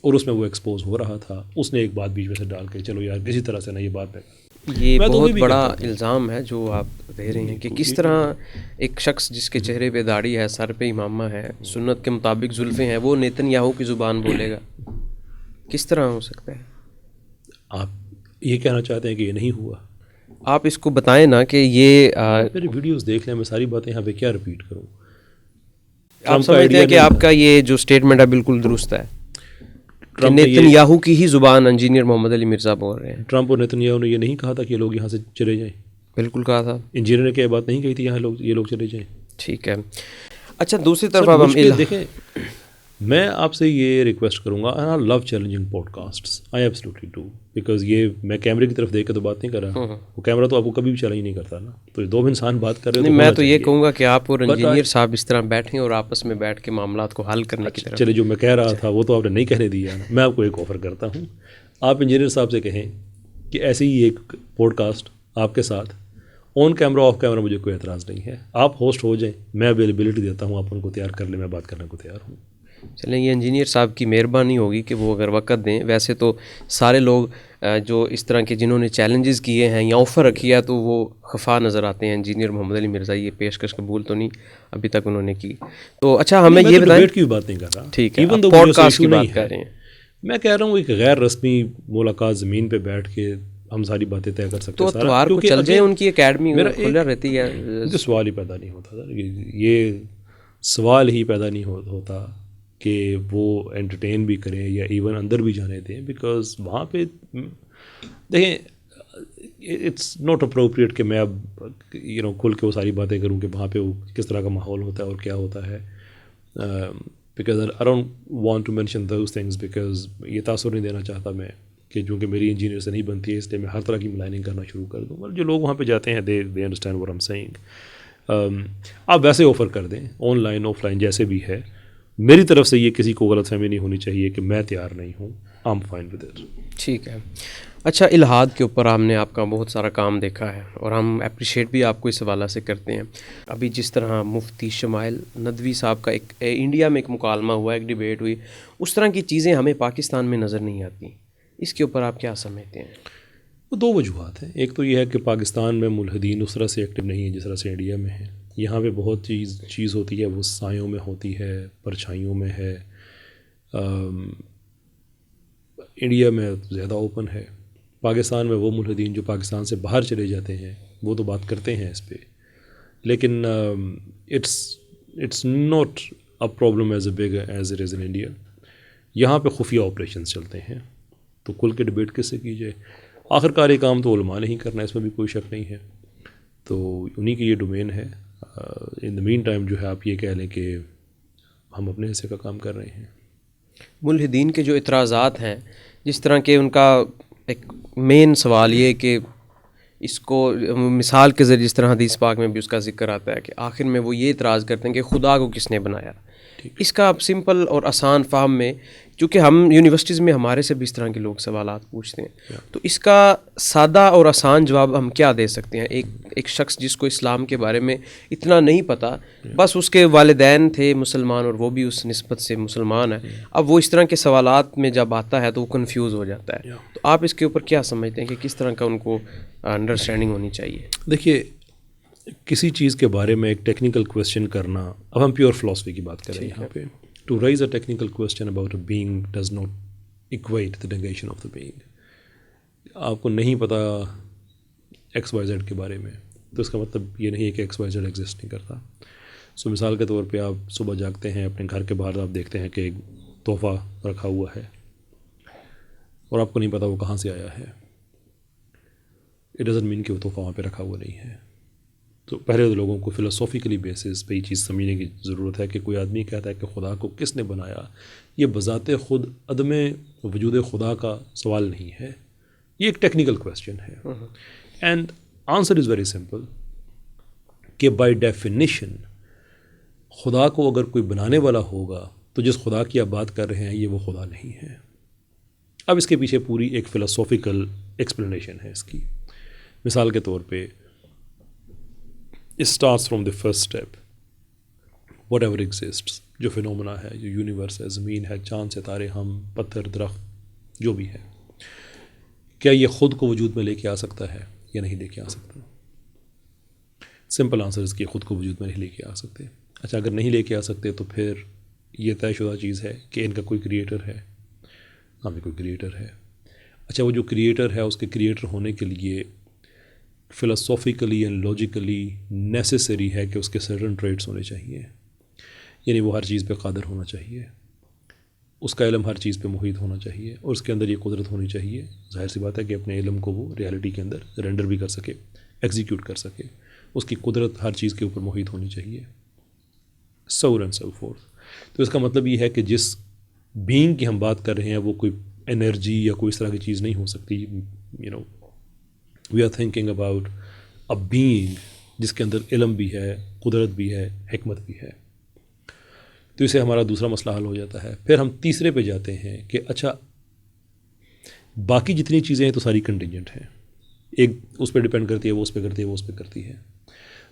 اور اس میں وہ ایکسپوز ہو رہا تھا. اس نے ایک بات بیچ میں سے ڈال کے چلو یار کسی طرح سے نا یہ بات ہے. یہ بہت بڑا الزام ہے جو آپ دے رہے ہیں کہ کس طرح ایک شخص جس کے چہرے پہ داڑھی ہے، سر پہ امامہ ہے، سنت کے مطابق زلفیں ہیں، وہ نیتن یاہو کی زبان بولے گا؟ کس طرح ہو سکتا ہے؟ آپ یہ کہنا چاہتے ہیں کہ یہ نہیں ہوا؟ آپ اس کو بتائیں نا کہ یہ میری ویڈیوز دیکھ لیں، میں ساری باتیں یہاں پہ کیا ریپیٹ کروں. آپ سمجھتے ہیں کہ آپ کا یہ جو اسٹیٹمنٹ ہے بالکل درست ہے؟ نیتن یاہو کی ہی زبان انجینئر محمد علی مرزا بول رہے ہیں. ٹرمپ اور نیتن یاہو نے یہ نہیں کہا تھا کہ یہ لوگ یہاں سے چلے جائیں؟ بالکل کہا تھا. انجینئر نے کیا بات نہیں کہی تھی یہاں یہ لوگ چلے جائیں؟ ٹھیک ہے. اچھا دوسری طرف اب ہم دیکھیں، میں آپ سے یہ ریکویسٹ کروں گا، I love challenging podcasts, I absolutely do, because یہ میں کیمرے کی طرف دیکھ کے تو بات نہیں کر رہا، وہ کیمرہ تو آپ کو کبھی بھی چیلنج نہیں کرتا نا، تو دو انسان بات کر رہے ہیں. میں تو یہ کہوں گا کہ آپ اور انجینئر صاحب اس طرح بیٹھیں اور آپس میں بیٹھ کے معاملات کو حل کرنے کی طرف. چلے، جو میں کہہ رہا تھا وہ تو آپ نے نہیں کہنے دیا نا. میں آپ کو ایک آفر کرتا ہوں، آپ انجینئر صاحب سے کہیں کہ ایسی ہی ایک پوڈ کاسٹ آپ کے ساتھ آن کیمرہ آف کیمرہ مجھے کوئی اعتراض نہیں ہے، آپ ہوسٹ ہو جائیں، میں اویلیبلٹی دیتا ہوں، آپ ان کو تیار کر لیں، میں بات کرنے کو تیار ہوں. چلیں، یہ انجینئر صاحب کی مہربانی ہوگی کہ وہ اگر وقت دیں. ویسے تو سارے لوگ جو اس طرح کے جنہوں نے چیلنجز کیے ہیں یا آفر رکھی ہے تو وہ خفا نظر آتے ہیں. انجینئر محمد علی مرزا یہ پیشکش قبول تو نہیں ابھی تک انہوں نے کی. تو اچھا ہمیں یہ بتائیں، ڈیبیٹ کی بات نہیں کر رہا، ٹھیک ہے، پوڈ کاسٹ کی بات کر رہے ہیں. میں کہہ رہا ہوں ایک غیر رسمی ملاقات زمین پہ بیٹھ کے ہم ساری باتیں طے کر سکتے ہیں. تو اتوار کو چل جائیں، ان کی اکیڈمی کھلا رہتی ہے. سوال ہی پیدا نہیں ہوتا سر، یہ سوال ہی پیدا نہیں ہوتا کہ وہ انٹرٹین بھی کریں یا ایون اندر بھی جانے دیں، بیکاز وہاں پہ دیکھیں اٹس ناٹ اپروپریٹ کہ میں اب کھل کے وہ ساری باتیں کروں کہ وہاں پہ وہ کس طرح کا ماحول ہوتا ہے اور کیا ہوتا ہے. Because I don't want to mention those things, because یہ تاثر نہیں دینا چاہتا میں کہ چونکہ میری انجینئر سے نہیں بنتی ہے اس لیے میں ہر طرح کی ملائننگ کرنا شروع کر دوں. اور جو لوگ وہاں پہ جاتے ہیں they understand what I am saying. آپ ویسے آفر کر دیں، آن لائن آف لائن جیسے بھی ہے. میری طرف سے یہ کسی کو غلط فہمی نہیں ہونی چاہیے کہ میں تیار نہیں ہوں. I am fine with it. ٹھیک ہے. اچھا، الہاد کے اوپر ہم نے آپ کا بہت سارا کام دیکھا ہے اور ہم اپریشیٹ بھی آپ کو اس حوالہ سے کرتے ہیں. ابھی جس طرح مفتی شمائل ندوی صاحب کا ایک انڈیا میں ایک مکالمہ ہوا، ایک ڈیبیٹ ہوئی، اس طرح کی چیزیں ہمیں پاکستان میں نظر نہیں آتی. اس کے اوپر آپ کیا سمجھتے ہیں؟ وہ دو وجوہات ہیں. ایک تو یہ ہے کہ پاکستان میں ملحدین اس طرح سے ایکٹیو نہیں ہیں جس طرح سے انڈیا میں ہے. یہاں پہ بہت چیز ہوتی ہے، وہ سایوں میں ہوتی ہے، پرچھائیوں میں ہے. انڈیا میں زیادہ اوپن ہے. پاکستان میں وہ ملحدین جو پاکستان سے باہر چلے جاتے ہیں وہ تو بات کرتے ہیں اس پہ، لیکن it's not a problem as a big as it is in India. یہاں پہ خفیہ آپریشنس چلتے ہیں، تو کھل کے ڈبیٹ کس سے کی جائے؟ آخرکار یہ کام تو علماء نے ہی کرنا ہے، اس میں بھی کوئی شک نہیں ہے. تو انہی کی یہ ڈومین ہے. ان دا مین ٹائم جو ہے آپ یہ کہہ لیں کہ ہم اپنے حصے کا کام کر رہے ہیں. ملحدین کے جو اعتراضات ہیں، جس طرح کہ ان کا ایک مین سوال یہ کہ اس کو مثال کے ذریعے جس طرح حدیث پاک میں بھی اس کا ذکر آتا ہے کہ آخر میں وہ یہ اعتراض کرتے ہیں کہ خدا کو کس نے بنایا. اس کا سمپل اور آسان فہم میں، چونکہ ہم یونیورسٹیز میں ہمارے سے بھی اس طرح کے لوگ سوالات پوچھتے ہیں، تو اس کا سادہ اور آسان جواب ہم کیا دے سکتے ہیں؟ ایک شخص جس کو اسلام کے بارے میں اتنا نہیں پتہ، بس اس کے والدین تھے مسلمان اور وہ بھی اس نسبت سے مسلمان ہے، اب وہ اس طرح کے سوالات میں جب آتا ہے تو وہ کنفیوز ہو جاتا ہے. تو آپ اس کے اوپر کیا سمجھتے ہیں کہ کس طرح کا ان کو انڈرسٹینڈنگ ہونی چاہیے؟ دیکھیے، کسی چیز کے بارے میں ایک ٹیکنیکل کویسچن کرنا، اب ہم پیور فلاسفی کی بات کریں یہاں پہ. To raise a technical question about a being does not equate the negation of the being. آپ کو نہیں پتہ ایکس وائی زیڈ کے بارے میں، تو اس کا مطلب یہ نہیں ہے کہ ایکس وائی زیڈ ایگزسٹ نہیں کرتا. سو مثال کے طور پہ آپ صبح جاگتے ہیں، اپنے گھر کے باہر آپ دیکھتے ہیں کہ ایک تحفہ رکھا ہوا ہے اور آپ کو نہیں پتہ وہ کہاں سے آیا ہے. اٹ ڈزنٹ مین کہ وہ تحفہ وہاں پہ رکھا ہوا نہیں ہے. تو پہلے تو لوگوں کو فلاسافیکلی بیسس پہ یہ چیز سمجھنے کی ضرورت ہے کہ کوئی آدمی کہتا ہے کہ خدا کو کس نے بنایا، یہ بذات خود عدم وجود خدا کا سوال نہیں ہے، یہ ایک ٹیکنیکل کویسچن ہے. And answer is very simple کہ بائی ڈیفینیشن خدا کو اگر کوئی بنانے والا ہوگا تو جس خدا کی آپ بات کر رہے ہیں یہ وہ خدا نہیں ہے. اب اس کے پیچھے پوری ایک فلاسافیکل ایکسپلینیشن ہے اس کی. مثال کے طور پہ starts from the first step, what ever exists, جو فینومنا ہے، جو یونیورس ہے، زمین ہے، چاند ستارے، ہم، پتھر، درخت، جو بھی ہے، کیا یہ خود کو وجود میں لے کے آ سکتا ہے یا نہیں لے کے آ سکتا؟ سمپل آنسر اس کی خود کو وجود میں نہیں لے کے آ سکتے. اچھا، اگر نہیں لے کے آ سکتے تو پھر یہ طے شدہ چیز ہے کہ ان کا کوئی کریٹر ہے. ہمیں کوئی کریٹر ہے. اچھا، وہ جو کریٹر ہے اس کے کریٹر ہونے کے لیے فلاسافیکلی اینڈ لاجیکلی نیسیسری ہے کہ اس کے سرٹن ٹریٹس ہونے چاہیے. یعنی وہ ہر چیز پہ قادر ہونا چاہیے، اس کا علم ہر چیز پہ محیط ہونا چاہیے، اور اس کے اندر یہ قدرت ہونی چاہیے، ظاہر سی بات ہے کہ اپنے علم کو وہ ریالٹی کے اندر رینڈر بھی کر سکے، ایگزیکیوٹ کر سکے، اس کی قدرت ہر چیز کے اوپر محیط ہونی چاہیے، سو اینڈ سو فورتھ. تو اس کا مطلب یہ ہے کہ جس بینگ کی ہم بات کر رہے ہیں وہ کوئی انرجی یا کوئی اس طرح کی چیز نہیں ہو سکتی. We are thinking about a being جس کے اندر علم بھی ہے، قدرت بھی ہے، حکمت بھی ہے. تو اسے ہمارا دوسرا مسئلہ حل ہو جاتا ہے. پھر ہم تیسرے پہ جاتے ہیں کہ اچھا باقی جتنی چیزیں ہیں تو ساری کنٹینجنٹ ہیں، ایک اس پہ ڈپینڈ کرتی ہے، وہ اس پہ کرتی ہے، وہ اس پہ کرتی ہے.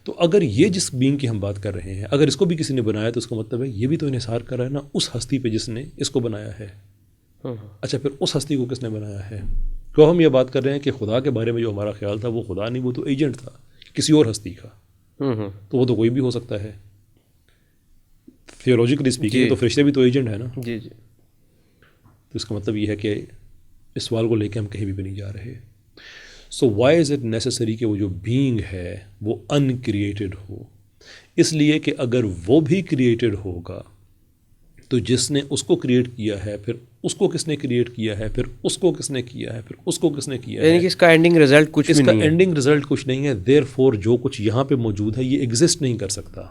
تو اگر یہ جس بینگ کی ہم بات کر رہے ہیں اگر اس کو بھی کسی نے بنایا تو اس کا مطلب ہے یہ بھی تو انحصار کر رہا ہے نا اس ہستی پہ جس نے اس کو بنایا ہے. اچھا پھر اس ہستی کو کس نے بنایا ہے؟ کیوں ہم یہ بات کر رہے ہیں کہ خدا کے بارے میں جو ہمارا خیال تھا وہ خدا نہیں، وہ تو ایجنٹ تھا کسی اور ہستی کا. تو وہ تو کوئی بھی ہو سکتا ہے. تھیولوجیکلی اسپیکنگ تو فرشتے بھی تو ایجنٹ ہے نا. جی جی. تو اس کا مطلب یہ ہے کہ اس سوال کو لے کے ہم کہیں بھی نہیں جا رہے. So why is it necessary کہ وہ جو بینگ ہے وہ ان کریٹڈ ہو؟ اس لیے کہ اگر وہ بھی کریٹڈ ہوگا تو جس نے اس کو کریٹ کیا ہے پھر اس کو کس نے کریٹ کیا ہے، پھر اس کو کس نے کیا ہے، پھر اس کو کس نے کیا ہے، یعنی کہ اس کا اینڈنگ رزلٹ کچھ اس بھی کا نہیں ہے. اینڈنگ رزلٹ کچھ نہیں ہے. دیر فور جو کچھ یہاں پہ موجود ہے یہ ایگزسٹ نہیں کر سکتا،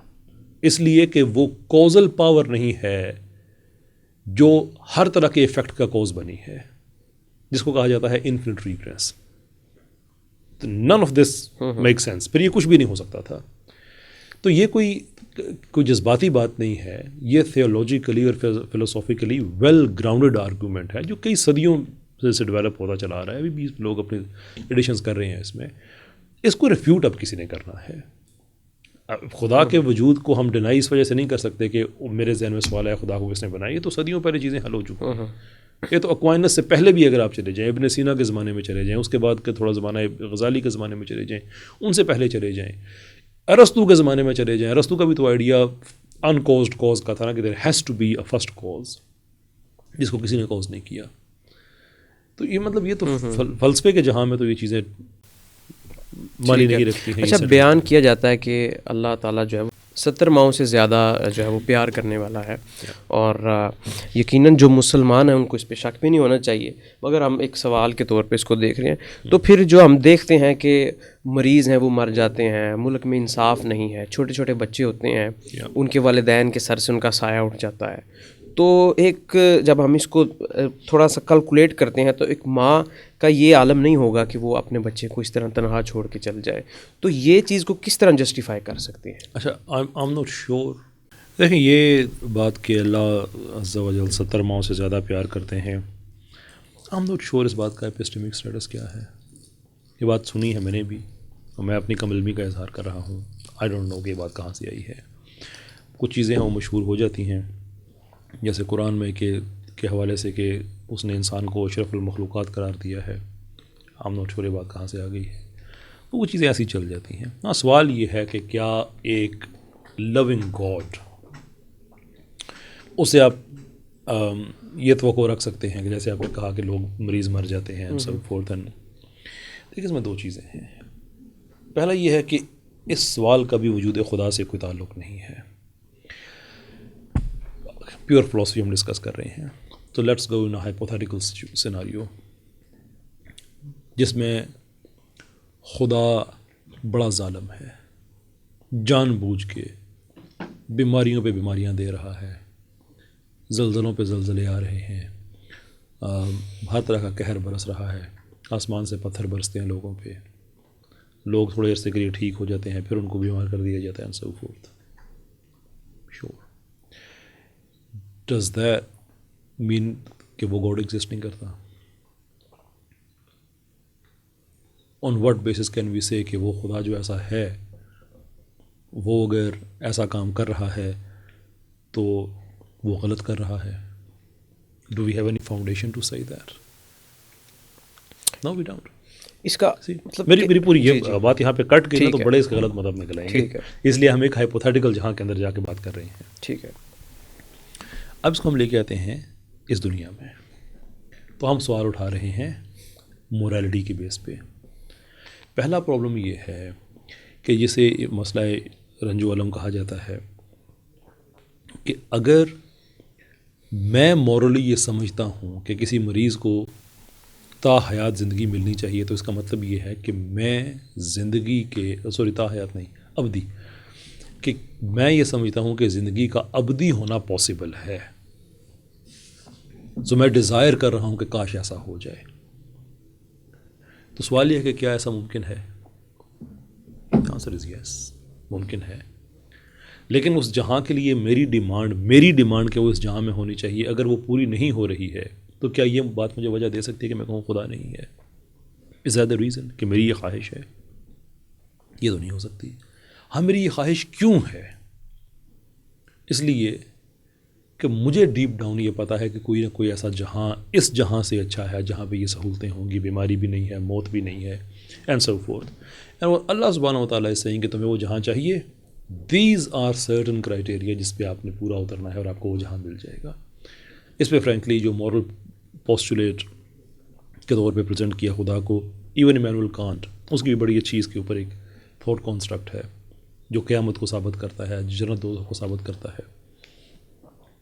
اس لیے کہ وہ کوزل پاور نہیں ہے جو ہر طرح کے ایفیکٹ کا کوز بنی ہے، جس کو کہا جاتا ہے infinite recurrence. None of this make sense. پھر یہ کچھ بھی نہیں ہو سکتا تھا. تو یہ کوئی جذباتی بات نہیں ہے، یہ تھیولوجیکلی اور فلسافیکلی ویل گراؤنڈڈ آرگومنٹ ہے جو کئی صدیوں سے ڈیولپ ہوتا چلا آ رہا ہے. ابھی بھی لوگ اپنے ایڈیشنز کر رہے ہیں اس میں. اس کو ریفیوٹ اب کسی نے کرنا ہے. خدا کے وجود کو ہم ڈینائی اس وجہ سے نہیں کر سکتے کہ میرے ذہن میں سوال ہے خدا کو کس نے بنایا. یہ تو صدیوں پہلے چیزیں حل ہو چکی ہیں. یہ تو اکوائنس سے پہلے بھی اگر آپ چلے جائیں، ابن سینا کے زمانے میں چلے جائیں، اس کے بعد کے تھوڑا زمانہ غزالی کے زمانے میں چلے جائیں، ان سے پہلے چلے جائیں، ارسطو کے زمانے میں چلے جائیں. ارسطو کا بھی تو آئیڈیا ان کوزڈ کوز کا تھا نا، کہ there has to be a first cause جس کو کسی نے کوز نہیں کیا. تو یہ مطلب یہ تو فلسفے کے جہاں میں تو یہ چیزیں مانی نہیں رکھتی ہیں. اچھا بیان کیا جاتا ہے کہ اللہ تعالیٰ جو ہے 70 ماؤں سے زیادہ جو ہے وہ پیار کرنے والا ہے، اور یقیناً جو مسلمان ہیں ان کو اس پہ شک بھی نہیں ہونا چاہیے. مگر ہم ایک سوال کے طور پہ اس کو دیکھ رہے ہیں، تو پھر جو ہم دیکھتے ہیں کہ مریض ہیں وہ مر جاتے ہیں، ملک میں انصاف نہیں ہے، چھوٹے چھوٹے بچے ہوتے ہیں، ان کے والدین کے سر سے ان کا سایہ اٹھ جاتا ہے. تو ایک جب ہم اس کو تھوڑا سا کیلکولیٹ کرتے ہیں تو ایک ماں کا یہ عالم نہیں ہوگا کہ وہ اپنے بچے کو اس طرح تنہا چھوڑ کے چل جائے. تو یہ چیز کو کس طرح جسٹیفائی کر سکتے ہیں؟ اچھا I'm not sure. دیکھیں یہ بات کہ اللہ عز و جل 70 ماؤں سے زیادہ پیار کرتے ہیں، I'm not sure اس بات کا ایپسٹیمک اسٹیٹس کیا ہے. یہ بات سنی ہے میں نے بھی، اور میں اپنی کم علمی کا اظہار کر رہا ہوں. I don't know کہ یہ بات کہاں سے آئی ہے. کچھ چیزیں ہیں وہ مشہور ہو جاتی ہیں، جیسے قرآن میں کے حوالے سے کہ اس نے انسان کو اشرف المخلوقات قرار دیا ہے. I'm not sure یہ بات کہاں سے آ گئی ہے. وہ چیزیں ایسی چل جاتی ہیں. ہاں سوال یہ ہے کہ کیا ایک لونگ گاڈ اسے آپ یہ توقع رکھ سکتے ہیں کہ جیسے آپ نے کہا کہ لوگ مریض مر جاتے ہیں سب فورتھ. دیکھیں اس میں دو چیزیں ہیں. پہلا یہ ہے کہ اس سوال کا بھی وجود خدا سے کوئی تعلق نہیں ہے. پیور فلاسفی ہم ڈسکس کر رہے ہیں. تو let's go in a hypothetical scenario جس میں خدا بڑا ظالم ہے، جان بوجھ کے بیماریوں پہ بیماریاں دے رہا ہے، زلزلوں پہ زلزلے آ رہے ہیں، ہر طرح کا قہر برس رہا ہے، آسمان سے پتھر برستے ہیں لوگوں پہ، لوگ تھوڑے عرصے کے لیے ٹھیک ہو جاتے ہیں، پھر ان کو بیمار کر دیا جاتا ہے and so forth. Sure. Does that mean کہ وہ گاڈ ایگزسٹ نہیں کرتا؟ on what basis can we say کہ وہ خدا جو ایسا ہے وہ اگر ایسا کام کر رہا ہے تو وہ غلط کر رہا ہے؟ Do we have any foundation to say that? No, we don't. اس کا مطلب میری پوری یہ بات یہاں پہ کٹ گئی نا تو بڑے اس کا غلط مطلب نکل آئیں گے. اس لیے ہم ایک ہائپوتھیٹیکل جہاں کے اندر جا کے بات کر رہے ہیں. ٹھیک ہے. اب اس کو ہم لے کے آتے ہیں اس دنیا میں. تو ہم سوال اٹھا رہے ہیں مورالٹی کی بیس پہ. پہلا پرابلم یہ ہے کہ جسے مسئلہ رنج و علم کہا جاتا ہے کہ اگر میں مورلی یہ سمجھتا ہوں کہ کسی مریض کو تا حیات زندگی ملنی چاہیے، تو اس کا مطلب یہ ہے کہ میں زندگی کے تا حیات نہیں، ابدی، کہ میں یہ سمجھتا ہوں کہ زندگی کا ابدی ہونا پاسبل ہے، میں ڈیزائر کر رہا ہوں کہ کاش ایسا ہو جائے۔ تو سوال یہ ہے کہ کیا ایسا ممکن ہے؟ آنسر از یس، ممکن ہے، لیکن اس جہاں کے لیے میری ڈیمانڈ کہ وہ اس جہاں میں ہونی چاہیے، اگر وہ پوری نہیں ہو رہی ہے تو کیا یہ بات مجھے وجہ دے سکتی ہے کہ میں کہوں خدا نہیں ہے؟ از دیٹ دی ریزن کہ میری یہ خواہش ہے؟ یہ تو نہیں ہو سکتی۔ ہاں، میری یہ خواہش کیوں ہے؟ اس لیے کہ مجھے ڈیپ ڈاؤن یہ پتہ ہے کہ کوئی نہ کوئی ایسا جہاں اس جہاں سے اچھا ہے، جہاں پہ یہ سہولتیں ہوں گی، بیماری بھی نہیں ہے، موت بھی نہیں ہے، اینڈ سو فورتھ۔ اینڈ اللہ سبحانہ و تعالیٰ از سیئنگ کہ تمہیں وہ جہاں چاہیے، دیز آر سرٹن کرائٹیریا جس پہ آپ نے پورا اترنا ہے اور آپ کو وہ جہاں مل جائے گا۔ اس پہ فرینکلی جو مورل پوسچولیٹ کے طور پہ پریزنٹ کیا خدا کو ایون ایمینول کانٹ، اس کی بھی بڑی اچھی اس کے اوپر ایک تھاٹ کانسٹرکٹ ہے جو قیامت کو ثابت کرتا ہے، جنت دوزخ کو ثابت کرتا ہے۔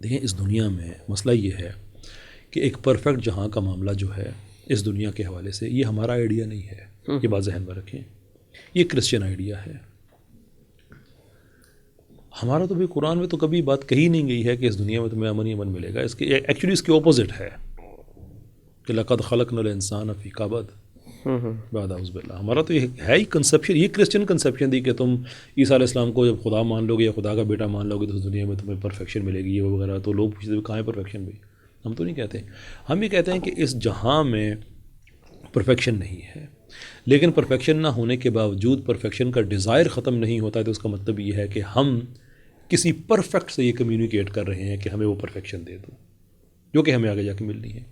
دیکھیں، اس دنیا میں مسئلہ یہ ہے کہ ایک پرفیکٹ جہاں کا معاملہ جو ہے اس دنیا کے حوالے سے، یہ ہمارا آئیڈیا نہیں ہے، یہ بات ذہن میں رکھیں، یہ کرسچن آئیڈیا ہے۔ ہمارا تو بھی قرآن میں تو کبھی بات کہی نہیں گئی ہے کہ اس دنیا میں تمہیں امن ہی امن ملے گا۔ اس کے ایکچولی اس کے اپوزٹ ہے کہ لقد خلقنا الانسان فی کبد، بعد اعوذ باللہ۔ ہمارا تو یہ ہے ہی کنسیپشن، یہ کرسچن کنسیپشن تھی کہ تم عیسیٰ علیہ السلام کو جب خدا مان لو گے یا خدا کا بیٹا مان لو گے تو اس دنیا میں تمہیں پرفیکشن ملے گی، یہ وغیرہ۔ تو لوگ پوچھتے ہیں کہاں ہے پرفیکشن بھی؟ ہم تو نہیں کہتے، ہم یہ کہتے ہیں کہ اس جہاں میں پرفیکشن نہیں ہے، لیکن پرفیکشن نہ ہونے کے باوجود پرفیکشن کا ڈیزائر ختم نہیں ہوتا ہے۔ تو اس کا مطلب یہ ہے کہ ہم کسی پرفیکٹ سے یہ کمیونیکیٹ کر رہے ہیں کہ ہمیں وہ پرفیکشن دے دو، جو کہ ہمیں آگے جا کے ملنی ہے۔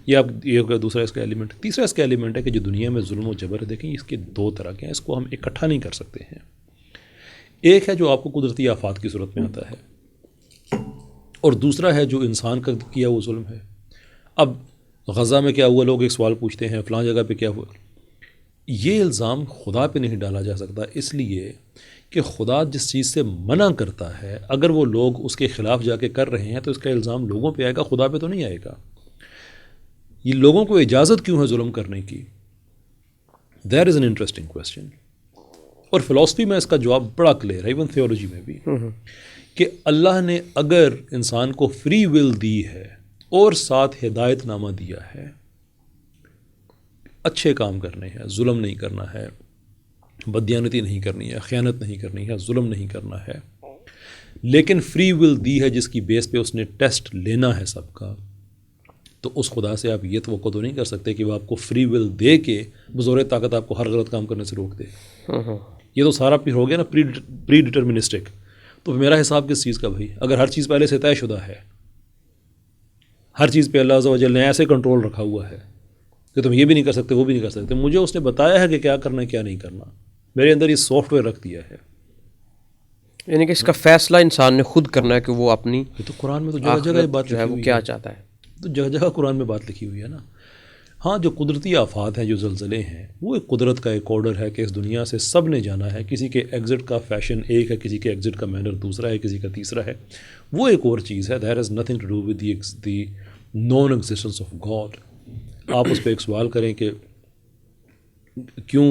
یہ دوسرا اس کا ایلیمنٹ۔ تیسرا اس کا ایلیمنٹ ہے کہ جو دنیا میں ظلم و جبر ہے، دیکھیں اس کے دو طرح کے ہیں، اس کو ہم اکٹھا نہیں کر سکتے ہیں۔ ایک ہے جو آپ کو قدرتی آفات کی صورت میں آتا ہے، اور دوسرا ہے جو انسان کا کیا وہ ظلم ہے۔ اب غزہ میں کیا ہوا، لوگ ایک سوال پوچھتے ہیں فلاں جگہ پہ کیا ہوا۔ یہ الزام خدا پہ نہیں ڈالا جا سکتا، اس لیے کہ خدا جس چیز سے منع کرتا ہے اگر وہ لوگ اس کے خلاف جا کے کر رہے ہیں تو اس کا الزام لوگوں پہ آئے گا، خدا پہ تو نہیں آئے گا۔ یہ لوگوں کو اجازت کیوں ہے ظلم کرنے کی؟ دیر از این انٹرسٹنگ کویسچن، اور فلسفی میں اس کا جواب بڑا کلیئر ہے، ایون تھیولوجی میں بھی، کہ اللہ نے اگر انسان کو فری ول دی ہے اور ساتھ ہدایت نامہ دیا ہے، اچھے کام کرنے ہیں، ظلم نہیں کرنا ہے، بددیانتی نہیں کرنی ہے، خیانت نہیں کرنی ہے، ظلم نہیں کرنا ہے، لیکن فری ول دی ہے جس کی بیس پہ اس نے ٹیسٹ لینا ہے سب کا، تو اس خدا سے آپ یہ توقع تو نہیں کر سکتے کہ وہ آپ کو فری ول دے کے بزور طاقت آپ کو ہر غلط کام کرنے سے روک دے۔ یہ تو سارا پھر ہو گیا نا پری ڈٹرمنسٹک۔ تو میرا حساب کس چیز کا بھائی؟ اگر ہر چیز پہلے سے طے شدہ ہے، ہر چیز پہ اللہ عز و جل نے ایسے کنٹرول رکھا ہوا ہے کہ تم یہ بھی نہیں کر سکتے، وہ بھی نہیں کر سکتے، مجھے اس نے بتایا ہے کہ کیا کرنا ہے کیا نہیں کرنا، میرے اندر یہ سافٹ ویئر رکھ دیا ہے، یعنی کہ اس کا فیصلہ انسان نے خود کرنا ہے کہ وہ اپنی یہ تو قرآن میں تو جگہ جگہ یہ بات جو ہے وہ کیا چاہتا ہے، تو جگہ جگہ قرآن میں بات لکھی ہوئی ہے نا۔ ہاں، جو قدرتی آفات ہیں، جو زلزلے ہیں، وہ ایک قدرت کا ایک آرڈر ہے کہ اس دنیا سے سب نے جانا ہے، کسی کے ایگزٹ کا فیشن ایک ہے، کسی کے ایگزٹ کا مینر دوسرا ہے، کسی کا تیسرا ہے، وہ ایک اور چیز ہے۔ There is nothing to do with the non existence of God. آپ اس پہ ایک سوال کریں کہ کیوں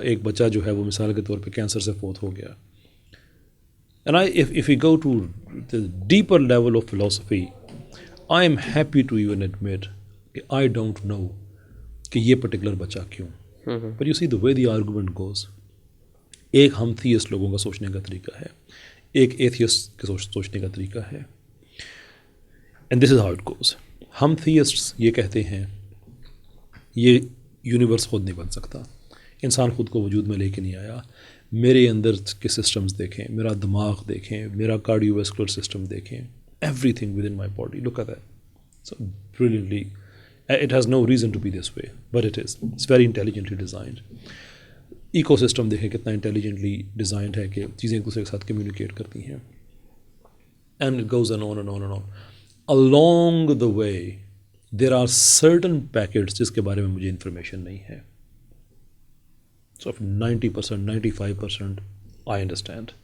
ایک بچہ جو ہے وہ مثال کے طور پہ کینسر سے فوت ہو گیا، and if we go to the deeper level of philosophy, I am happy to even admit کہ I don't know کہ یہ پرٹیکولر بچہ کیوں۔ But you see the way the argument goes، ایک ہم تھیسٹ لوگوں کا سوچنے کا طریقہ ہے، ایک ایتھیسٹ کے سوچنے کا طریقہ ہے، and this is how it goes۔ ہم تھیسٹس یہ کہتے ہیں یہ یونیورس خود نہیں بن سکتا، انسان خود کو وجود میں لے کے نہیں آیا، میرے اندر کے سسٹمز دیکھیں، میرا دماغ دیکھیں، میرا کارڈیو ویسکولر سسٹم دیکھیں، everything within my body, look at that, so brilliantly, it has no reason to be this way but it is, it's very intelligently designed. Ecosystem دیکھیں کتنا intelligently designed ہے کہ چیزیں ایک دوسرے کے ساتھ کمیونیکیٹ کرتی ہیں، and it goes on and on and on. along the way there are certain packets جس کے بارے میں مجھے انفارمیشن نہیں ہے، so 90%, 95% I understand،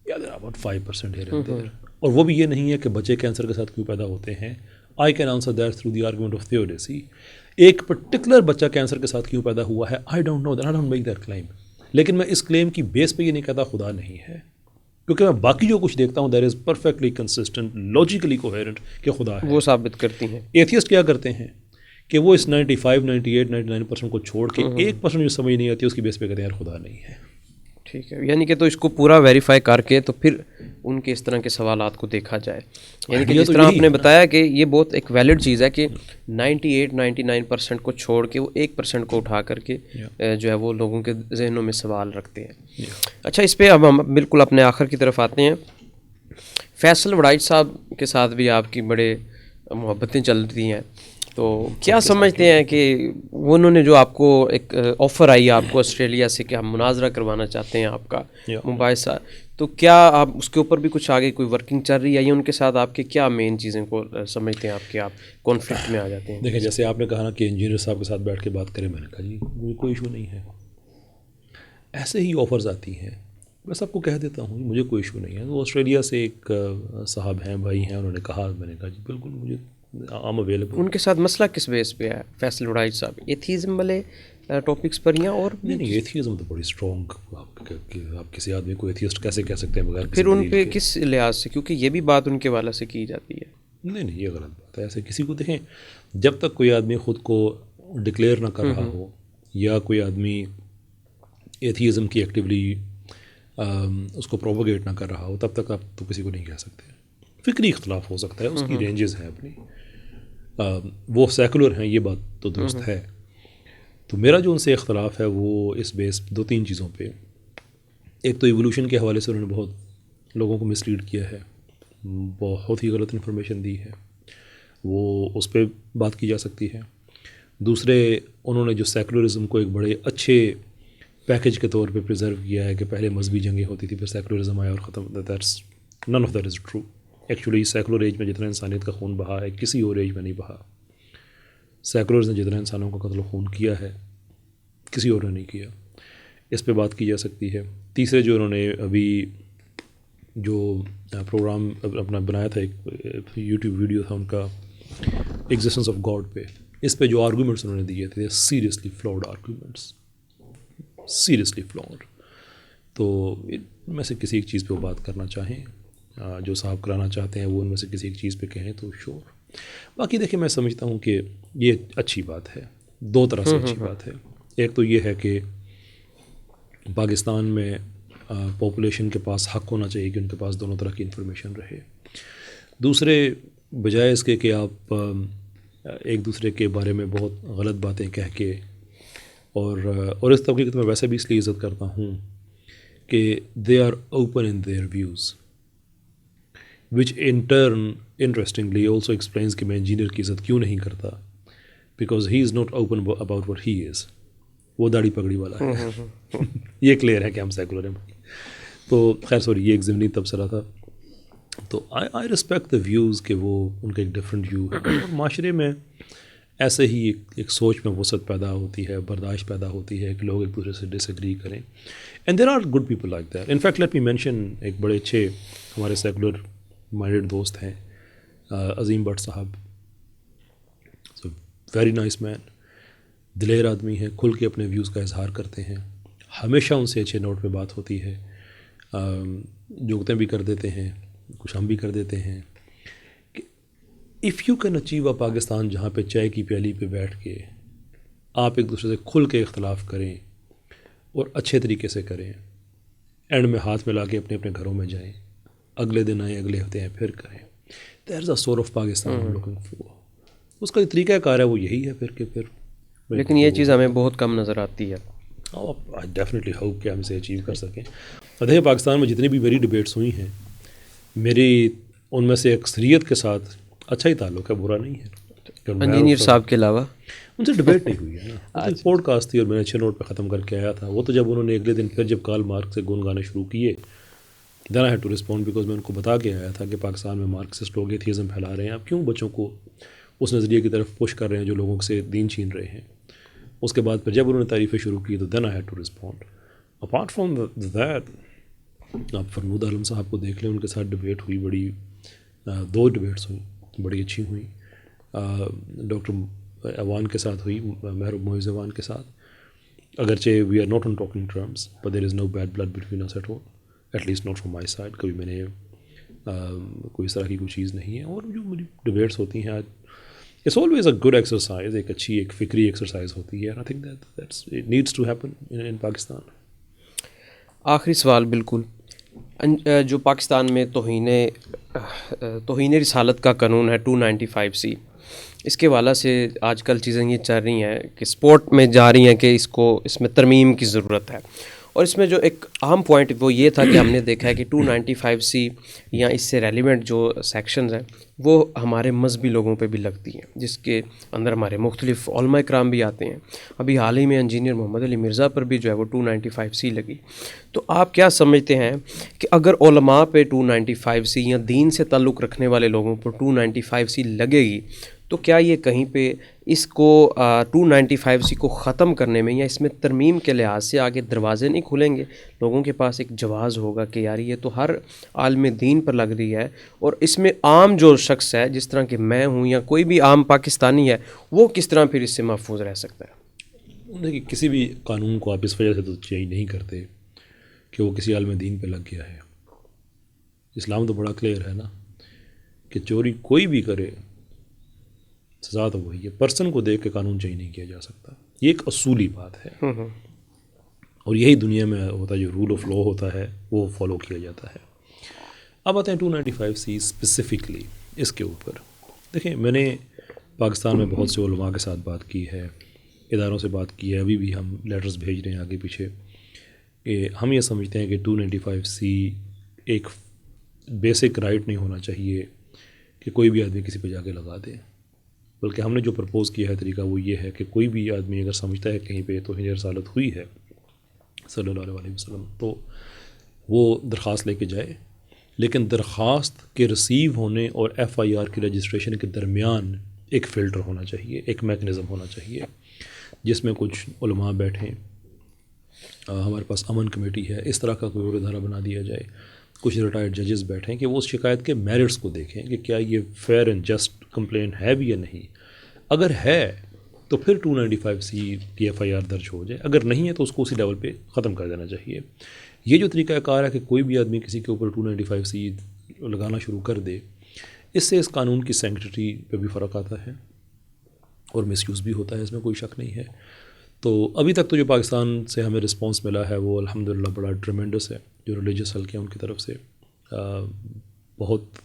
یا دیر اباؤٹ 5% here and there. اور وہ بھی یہ نہیں ہے کہ بچے کینسر کے ساتھ کیوں پیدا ہوتے ہیں. I can answer that through the argument of theodicy. ایک پرٹیکولر بچہ کینسر کے ساتھ کیوں پیدا ہوا ہے, I don't know that, I don't make that claim. لیکن میں اس کلیم کی بیس پہ یہ نہیں کہتا خدا نہیں ہے, کیونکہ میں باقی جو کچھ دیکھتا ہوں that is perfectly consistent, logically coherent کہ خدا ہے. وہ ثابت کرتی ہیں. ایتھیسٹ کیا کرتے ہیں کہ وہ اس 95, 98, 99% کو چھوڑ کے 1% جو سمجھ نہیں آتی اس کی بیس پہ کہتے ہیں یار خدا نہیں ہے. ٹھیک ہے, یعنی کہ تو اس کو پورا ویریفائی کر کے تو پھر ان کے اس طرح کے سوالات کو دیکھا جائے. یعنی کہ جس طرح آپ نے بتایا کہ یہ بہت ایک ویلڈ چیز ہے کہ 98, 99% کو چھوڑ کے وہ 1% کو اٹھا کر کے جو ہے وہ لوگوں کے ذہنوں میں سوال رکھتے ہیں. اچھا, اس پہ اب ہم بالکل اپنے آخر کی طرف آتے ہیں. فیصل وڑائچ صاحب کے ساتھ بھی آپ کی بڑے محبتیں چل رہی ہیں, تو کیا سمجھتے ہیں کہ انہوں نے جو آپ کو ایک آفر آئی آپ کو آسٹریلیا سے کہ ہم مناظرہ کروانا چاہتے ہیں آپ کا مباحثہ, تو کیا آپ اس کے اوپر بھی کچھ آگے کوئی ورکنگ چل رہی ہے یا ان کے ساتھ آپ کے کیا مین چیزیں کو سمجھتے ہیں آپ کے آپ کانفلکٹ میں آ جاتے ہیں؟ دیکھیں, جیسے آپ نے کہا نا کہ انجینئر صاحب کے ساتھ بیٹھ کے بات کریں, میں نے کہا جی مجھے کوئی ایشو نہیں ہے. ایسے ہی آفرز آتی ہیں, میں سب کو کہہ دیتا ہوں مجھے کوئی ایشو نہیں ہے. وہ آسٹریلیا سے ایک صاحب ہیں, بھائی ہیں, انہوں نے کہا, میں نے کہا جی بالکل مجھے آم اویلیبل. ان کے ساتھ مسئلہ کس بیس پہ ہے فیصل وڑائچ صاحب, ایتھیزم والے ٹاپکس پر یا اور نہیں؟ ایتھیزم تو بڑی اسٹرانگ, آپ کسی آدمی کو ایتھیسٹ کیسے کہہ سکتے ہیں بغیر پھر ان پہ کس لحاظ سے, کیونکہ یہ بھی بات ان کے والے سے کی جاتی ہے. نہیں, یہ غلط بات ہے. ایسے کسی کو دیکھیں, جب تک کوئی آدمی خود کو ڈکلیئر نہ کر رہا ہو یا کوئی آدمی ایتھیزم کی ایکٹیولی اس کو پروپوگیٹ نہ کر رہا ہو, تب تک آپ تو کسی کو نہیں کہہ سکتے. فکری اختلاف ہو سکتا ہے, اس کی رینجز ہیں اپنی, وہ سیکولر ہیں, یہ بات تو درست ہے. تو میرا جو ان سے اختلاف ہے وہ اس بیس 2-3 چیزوں پہ. ایک تو ایوولوشن کے حوالے سے انہوں نے بہت لوگوں کو مس لیڈ کیا ہے, بہت ہی غلط انفارمیشن دی ہے, وہ اس پہ بات کی جا سکتی ہے. دوسرے, انہوں نے جو سیکولرزم کو ایک بڑے اچھے پیکج کے طور پہ پریزرو کیا ہے کہ پہلے مذہبی جنگیں ہوتی تھی, پھر سیکولرزم آیا اور ختم. None of that is true. Actually secular age میں جتنا انسانیت کا خون بہا ہے کسی اور ایج میں نہیں بہا. سیکولرز نے جتنا انسانوں کا قتل و خون کیا ہے کسی اور نے نہیں کیا. اس پہ بات کی جا سکتی ہے. تیسرے, جو انہوں نے ابھی جو پروگرام اپنا بنایا تھا, ایک یوٹیوب ویڈیو تھا ان کا ایگزسٹنس آف گاڈ پہ, اس پہ جو آرگومنٹس انہوں نے دیے تھے seriously flawed arguments, seriously flawed. تو ان میں سے کسی ایک چیز پہ وہ بات کرنا چاہیں, جو صاحب کرانا چاہتے ہیں وہ ان میں سے کسی ایک چیز پہ کہیں تو شور. باقی دیکھیں, میں سمجھتا ہوں کہ یہ اچھی بات ہے, 2 طرح سے اچھی بات ہے. ایک تو یہ ہے کہ پاکستان میں پاپولیشن کے پاس حق ہونا چاہیے کہ ان کے پاس دونوں طرح کی انفارمیشن رہے. دوسرے, بجائے اس کے کہ آپ ایک دوسرے کے بارے میں بہت غلط باتیں کہہ کے, اور اس طبقے کی تو میں ویسے بھی اس لیے عزت کرتا ہوں کہ they are open in their views, which in turn interestingly also explains کہ میں انجینئر کی عزت کیوں نہیں کرتا, because he is not open about what he is. وہ داڑھی پگڑی والا ہے. یہ کلیئر ہے کہ ہم سیکولر ہیں. تو خیر سوری, یہ ایک ضمنی تبصرہ تھا. تو آئی رسپیکٹ دا ویوز کہ وہ ان کا ایک ڈفرینٹ ویو ہے, اور معاشرے میں ایسے ہی ایک سوچ میں وسعت پیدا ہوتی ہے, برداشت پیدا ہوتی ہے کہ لوگ ایک دوسرے سے ڈس ایگری کریں. And there are good people like that. In fact let me mention, ایک بڑے اچھے ہمارے سیکولر مائنڈیڈ دوست ہیں, عظیم بٹ صاحب. ویری نائس مین, دلیر آدمی ہیں, کھل کے اپنے ویوز کا اظہار کرتے ہیں. ہمیشہ ان سے اچھے نوٹ پہ بات ہوتی ہے, جوکتیں بھی کر دیتے ہیں, کچھ ہم بھی کر دیتے ہیں. کہ if you can achieve a Pakistan جہاں پہ چائے کی پیالی پہ بیٹھ کے آپ ایک دوسرے سے کھل کے اختلاف کریں اور اچھے طریقے سے کریں, اینڈ میں ہاتھ ملا کے اپنے اپنے گھروں میں جائیں, اگلے دن آئیں, اگلے ہفتے آئیں, پھر کریں. دیر از اے sort of Pakistan looking for. اس کا جو طریقہ کار ہے وہ یہی ہے پھر کہ پھر. لیکن یہ چیز ہمیں بہت کم نظر آتی ہے. آئی ڈیفینیٹلی ہوپ کہ ہم اسے اچیو کر سکیں. اور دیکھیں, پاکستان میں جتنی بھی میری ڈبیٹس ہوئی ہیں, میری ان میں سے اکثریت کے ساتھ اچھا ہی تعلق ہے, برا نہیں ہے. انجینئر صاحب کے علاوہ ان سے ڈبیٹ نہیں ہوئی ہے نا, پوڈ کاسٹ تھی اور میں نے اچھے نوٹ پہ ختم کر کے آیا تھا. وہ تو جب انہوں نے اگلے دن پھر جب کارل مارکس سے گن گانے شروع کیے, then I had to respond, because میں ان کو بتا کے آیا تھا کہ پاکستان میں مارکسسٹ لوگ ایتھیزم پھیلا رہے ہیں, آپ کیوں بچوں کو اس نظریے کی طرف پش کر رہے ہیں جو لوگوں سے دین چھین رہے ہیں. اس کے بعد پھر جب انہوں نے تعریفیں شروع کی تو then I had to respond. Apart from that آپ فرمود عالم صاحب کو دیکھ لیں، ان کے ساتھ ڈبیٹ ہوئی، بڑی 2 ڈبیٹس ہوئیں، بڑی اچھی ہوئیں۔ ڈاکٹر ایوان کے ساتھ ہوئی، محروب معیز ایوان کے ساتھ، اگرچہ we are not on talking terms but there is no bad blood between us at all, at least not from my side. کبھی میں نے کوئی اس طرح کی کوئی چیز نہیں ہے۔ اور جو مجھے ڈبیٹس ہوتی ہیں، it's always a good exercise, ایک اچھی ایک فکری ایکسرسائز ہوتی ہے، I think that's it needs to happen in Pakistan. آخری سوال بالکل، جو پاکستان میں توہین رسالت کا قانون ہے 295C، اس کے حوالے سے آج کل چیزیں یہ چل رہی ہیں کہ سپورٹ میں جا رہی ہیں کہ اس میں ترمیم کی ضرورت ہے، اور اس میں جو ایک اہم پوائنٹ وہ یہ تھا کہ ہم نے دیکھا ہے کہ 295C یا اس سے ریلیونٹ جو سیکشنز ہیں وہ ہمارے مذہبی لوگوں پہ بھی لگتی ہیں، جس کے اندر ہمارے مختلف علماء کرام بھی آتے ہیں۔ ابھی حال ہی میں انجینئر محمد علی مرزا پر بھی جو ہے وہ 295C لگی۔ تو آپ کیا سمجھتے ہیں کہ اگر علماء پہ 295C یا دین سے تعلق رکھنے والے لوگوں پر 295C لگے گی تو کیا یہ کہیں پہ اس کو 295C کو ختم کرنے میں یا اس میں ترمیم کے لحاظ سے آگے دروازے نہیں کھلیں گے؟ لوگوں کے پاس ایک جواز ہوگا کہ یار یہ تو ہر عالم دین پر لگ رہی ہے، اور اس میں عام جو شخص ہے جس طرح کہ میں ہوں یا کوئی بھی عام پاکستانی ہے وہ کس طرح پھر اس سے محفوظ رہ سکتا ہے؟ دیکھیے، کسی بھی قانون کو آپ اس وجہ سے تو چینج نہیں کرتے کہ وہ کسی عالم دین پہ لگ گیا ہے۔ اسلام تو بڑا کلیئر ہے نا کہ چوری کوئی بھی کرے سزا تو وہی ہے، پرسن کو دیکھ کے قانون چینج نہیں کیا جا سکتا، یہ ایک اصولی بات ہے، اور یہی دنیا میں ہوتا ہے، جو رول آف لا ہوتا ہے وہ فالو کیا جاتا ہے۔ اب آتے ہیں 295C اسپیسیفکلی اس کے اوپر۔ دیکھیں، میں نے پاکستان میں بہت سے علماء کے ساتھ بات کی ہے، اداروں سے بات کی ہے، ابھی بھی ہم لیٹرز بھیج رہے ہیں آگے پیچھے، کہ ہم یہ سمجھتے ہیں کہ 295C ایک بیسک رائٹ نہیں ہونا چاہیے کہ کوئی بھی آدمی کسی پہ جا کے لگا دے، بلکہ ہم نے جو پرپوز کیا ہے طریقہ وہ یہ ہے کہ کوئی بھی آدمی اگر سمجھتا ہے کہیں پہ توہین رسالت ہوئی ہے صلی اللہ علیہ وسلم تو وہ درخواست لے کے جائے، لیکن درخواست کے ریسیو ہونے اور FIR کی رجسٹریشن کے درمیان ایک فلٹر ہونا چاہیے، ایک میکنزم ہونا چاہیے جس میں کچھ علماء بیٹھیں، ہمارے پاس امن کمیٹی ہے، اس طرح کا کوئی اور ادارہ بنا دیا جائے، کچھ ریٹائرڈ ججز بیٹھیں کہ وہ اس شکایت کے میرٹس کو دیکھیں کہ کیا یہ فیئر اینڈ جسٹ کمپلین ہے بھی یا نہیں۔ اگر ہے تو پھر 295C کی FIR درج ہو جائے، اگر نہیں ہے تو اس کو اسی لیول پہ ختم کر دینا چاہیے۔ یہ جو طریقہ کار ہے کہ کوئی بھی آدمی کسی کے اوپر 295C لگانا شروع کر دے، اس سے اس قانون کی سینکٹیٹی پہ بھی فرق آتا ہے اور مس یوز بھی ہوتا ہے، اس میں کوئی شک نہیں ہے۔ تو ابھی تک تو جو پاکستان سے ہمیں رسپانس ملا ہے وہ الحمدللہ بڑا ٹریمنڈس ہے، جو ریلیجس حلقے ہیں ان کی طرف سے بہت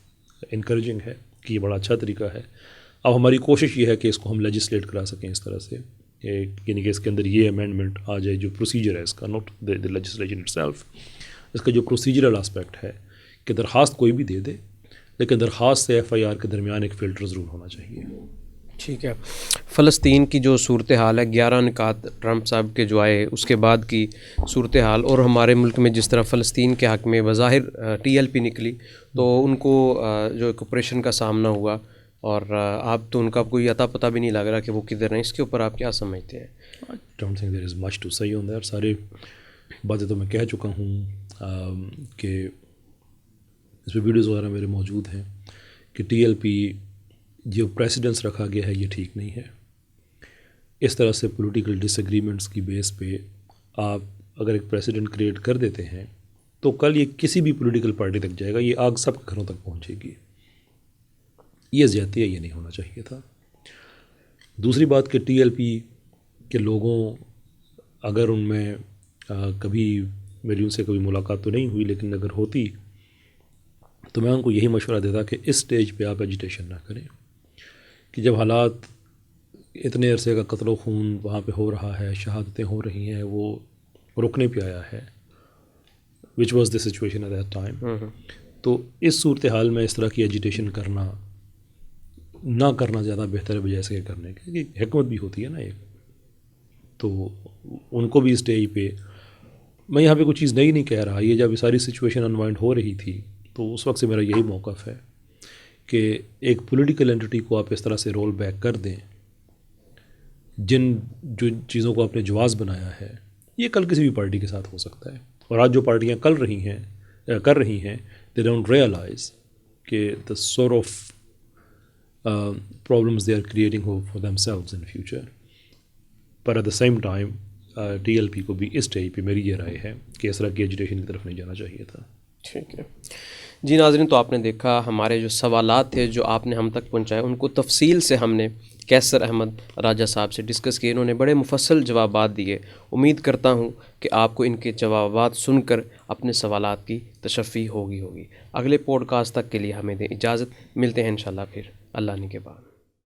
انکریجنگ ہے کہ یہ بڑا اچھا طریقہ ہے۔ اب ہماری کوشش یہ ہے کہ اس کو ہم لیجسلیٹ کرا سکیں اس طرح سے، یعنی کہ اس کے اندر یہ امینڈمنٹ آ جائے، جو پروسیجر ہے اس کا، not the legislation itself, اس کا جو پروسیجرل اسپیکٹ ہے کہ درخواست کوئی بھی دے دے، لیکن درخواست سے FIR کے درمیان ایک فلٹر ضرور ہونا چاہیے۔ ٹھیک ہے۔ فلسطین کی جو صورتحال ہے، 11 نکات ٹرمپ صاحب کے جو آئے اس کے بعد کی صورتحال، اور ہمارے ملک میں جس طرح فلسطین کے حق میں بظاہر TLP نکلی تو ان کو جو ایک آپریشن کا سامنا ہوا، اور آپ تو ان کا کوئی عطا پتہ بھی نہیں لگ رہا کہ وہ کدھر ہیں، اس کے اوپر آپ کیا سمجھتے ہیں؟ I don't think there is much to say on that. سارے باتیں تو میں کہہ چکا ہوں کہ اس پہ ویڈیوز وغیرہ میرے موجود ہیں کہ TLP جو پریسیڈنس رکھا گیا ہے یہ ٹھیک نہیں ہے۔ اس طرح سے پولیٹیکل ڈس ایگریمنٹس کی بیس پہ آپ اگر ایک پریسیڈنٹ کریٹ کر دیتے ہیں تو کل یہ کسی بھی پولیٹیکل پارٹی تک جائے گا، یہ آگ سب کے گھروں تک پہنچے گی۔ یہ زیادتی ہے، یہ نہیں ہونا چاہیے تھا۔ دوسری بات کہ TLP کے لوگوں، اگر ان میں کبھی میری ان سے کبھی ملاقات تو نہیں ہوئی، لیکن اگر ہوتی تو میں ان کو یہی مشورہ دیتا کہ اس سٹیج پہ آپ ایجیٹیشن نہ کریں، کہ جب حالات اتنے عرصے کا قتل و خون وہاں پہ ہو رہا ہے، شہادتیں ہو رہی ہیں، وہ رکنے پہ آیا ہے، which was the situation at that time, تو اس صورتحال میں اس طرح کی ایجیٹیشن کرنا نہ کرنا زیادہ بہتر ہے بجائے سے کرنے کے، کہ حکمت بھی ہوتی ہے نا ایک۔ تو ان کو بھی اسٹیج پہ، میں یہاں پہ کوئی چیز نئی نہیں کہہ رہا، یہ جب یہ ساری سچویشن انوائنڈ ہو رہی تھی تو اس وقت سے میرا یہی موقف ہے کہ ایک پولیٹیکل اینٹی کو آپ اس طرح سے رول بیک کر دیں، جو چیزوں کو آپ نے جواز بنایا ہے، یہ کل کسی بھی پارٹی کے ساتھ ہو سکتا ہے، اور آج جو پارٹیاں کل رہی ہیں کر رہی ہیں دے ڈونٹ ریئلائز کہ the sort of problems they are creating for themselves in future. Per at the same time T L P کو بھی اس اسٹیج پہ میری یہ رائے ہے کہ اس طرح کی ایجوٹیشن کی طرف نہیں جانا چاہیے تھا. ٹھیک ہے جی ناظرین، تو آپ نے دیکھا ہمارے جو سوالات تھے جو آپ نے ہم تک پہنچائے ان کو تفصیل سے ہم نے کیسر احمد راجہ صاحب سے ڈسکس کیے. انہوں نے بڑے مفصل جوابات دیے. امید کرتا ہوں کہ آپ کو ان کے جوابات سن کر اپنے سوالات کی تشفی ہوگی. اگلے پوڈ کاسٹ تک کے لیے ہمیں دیں اجازت. ملتے ہیں انشاءاللہ پھر اللہ نے کے بعد.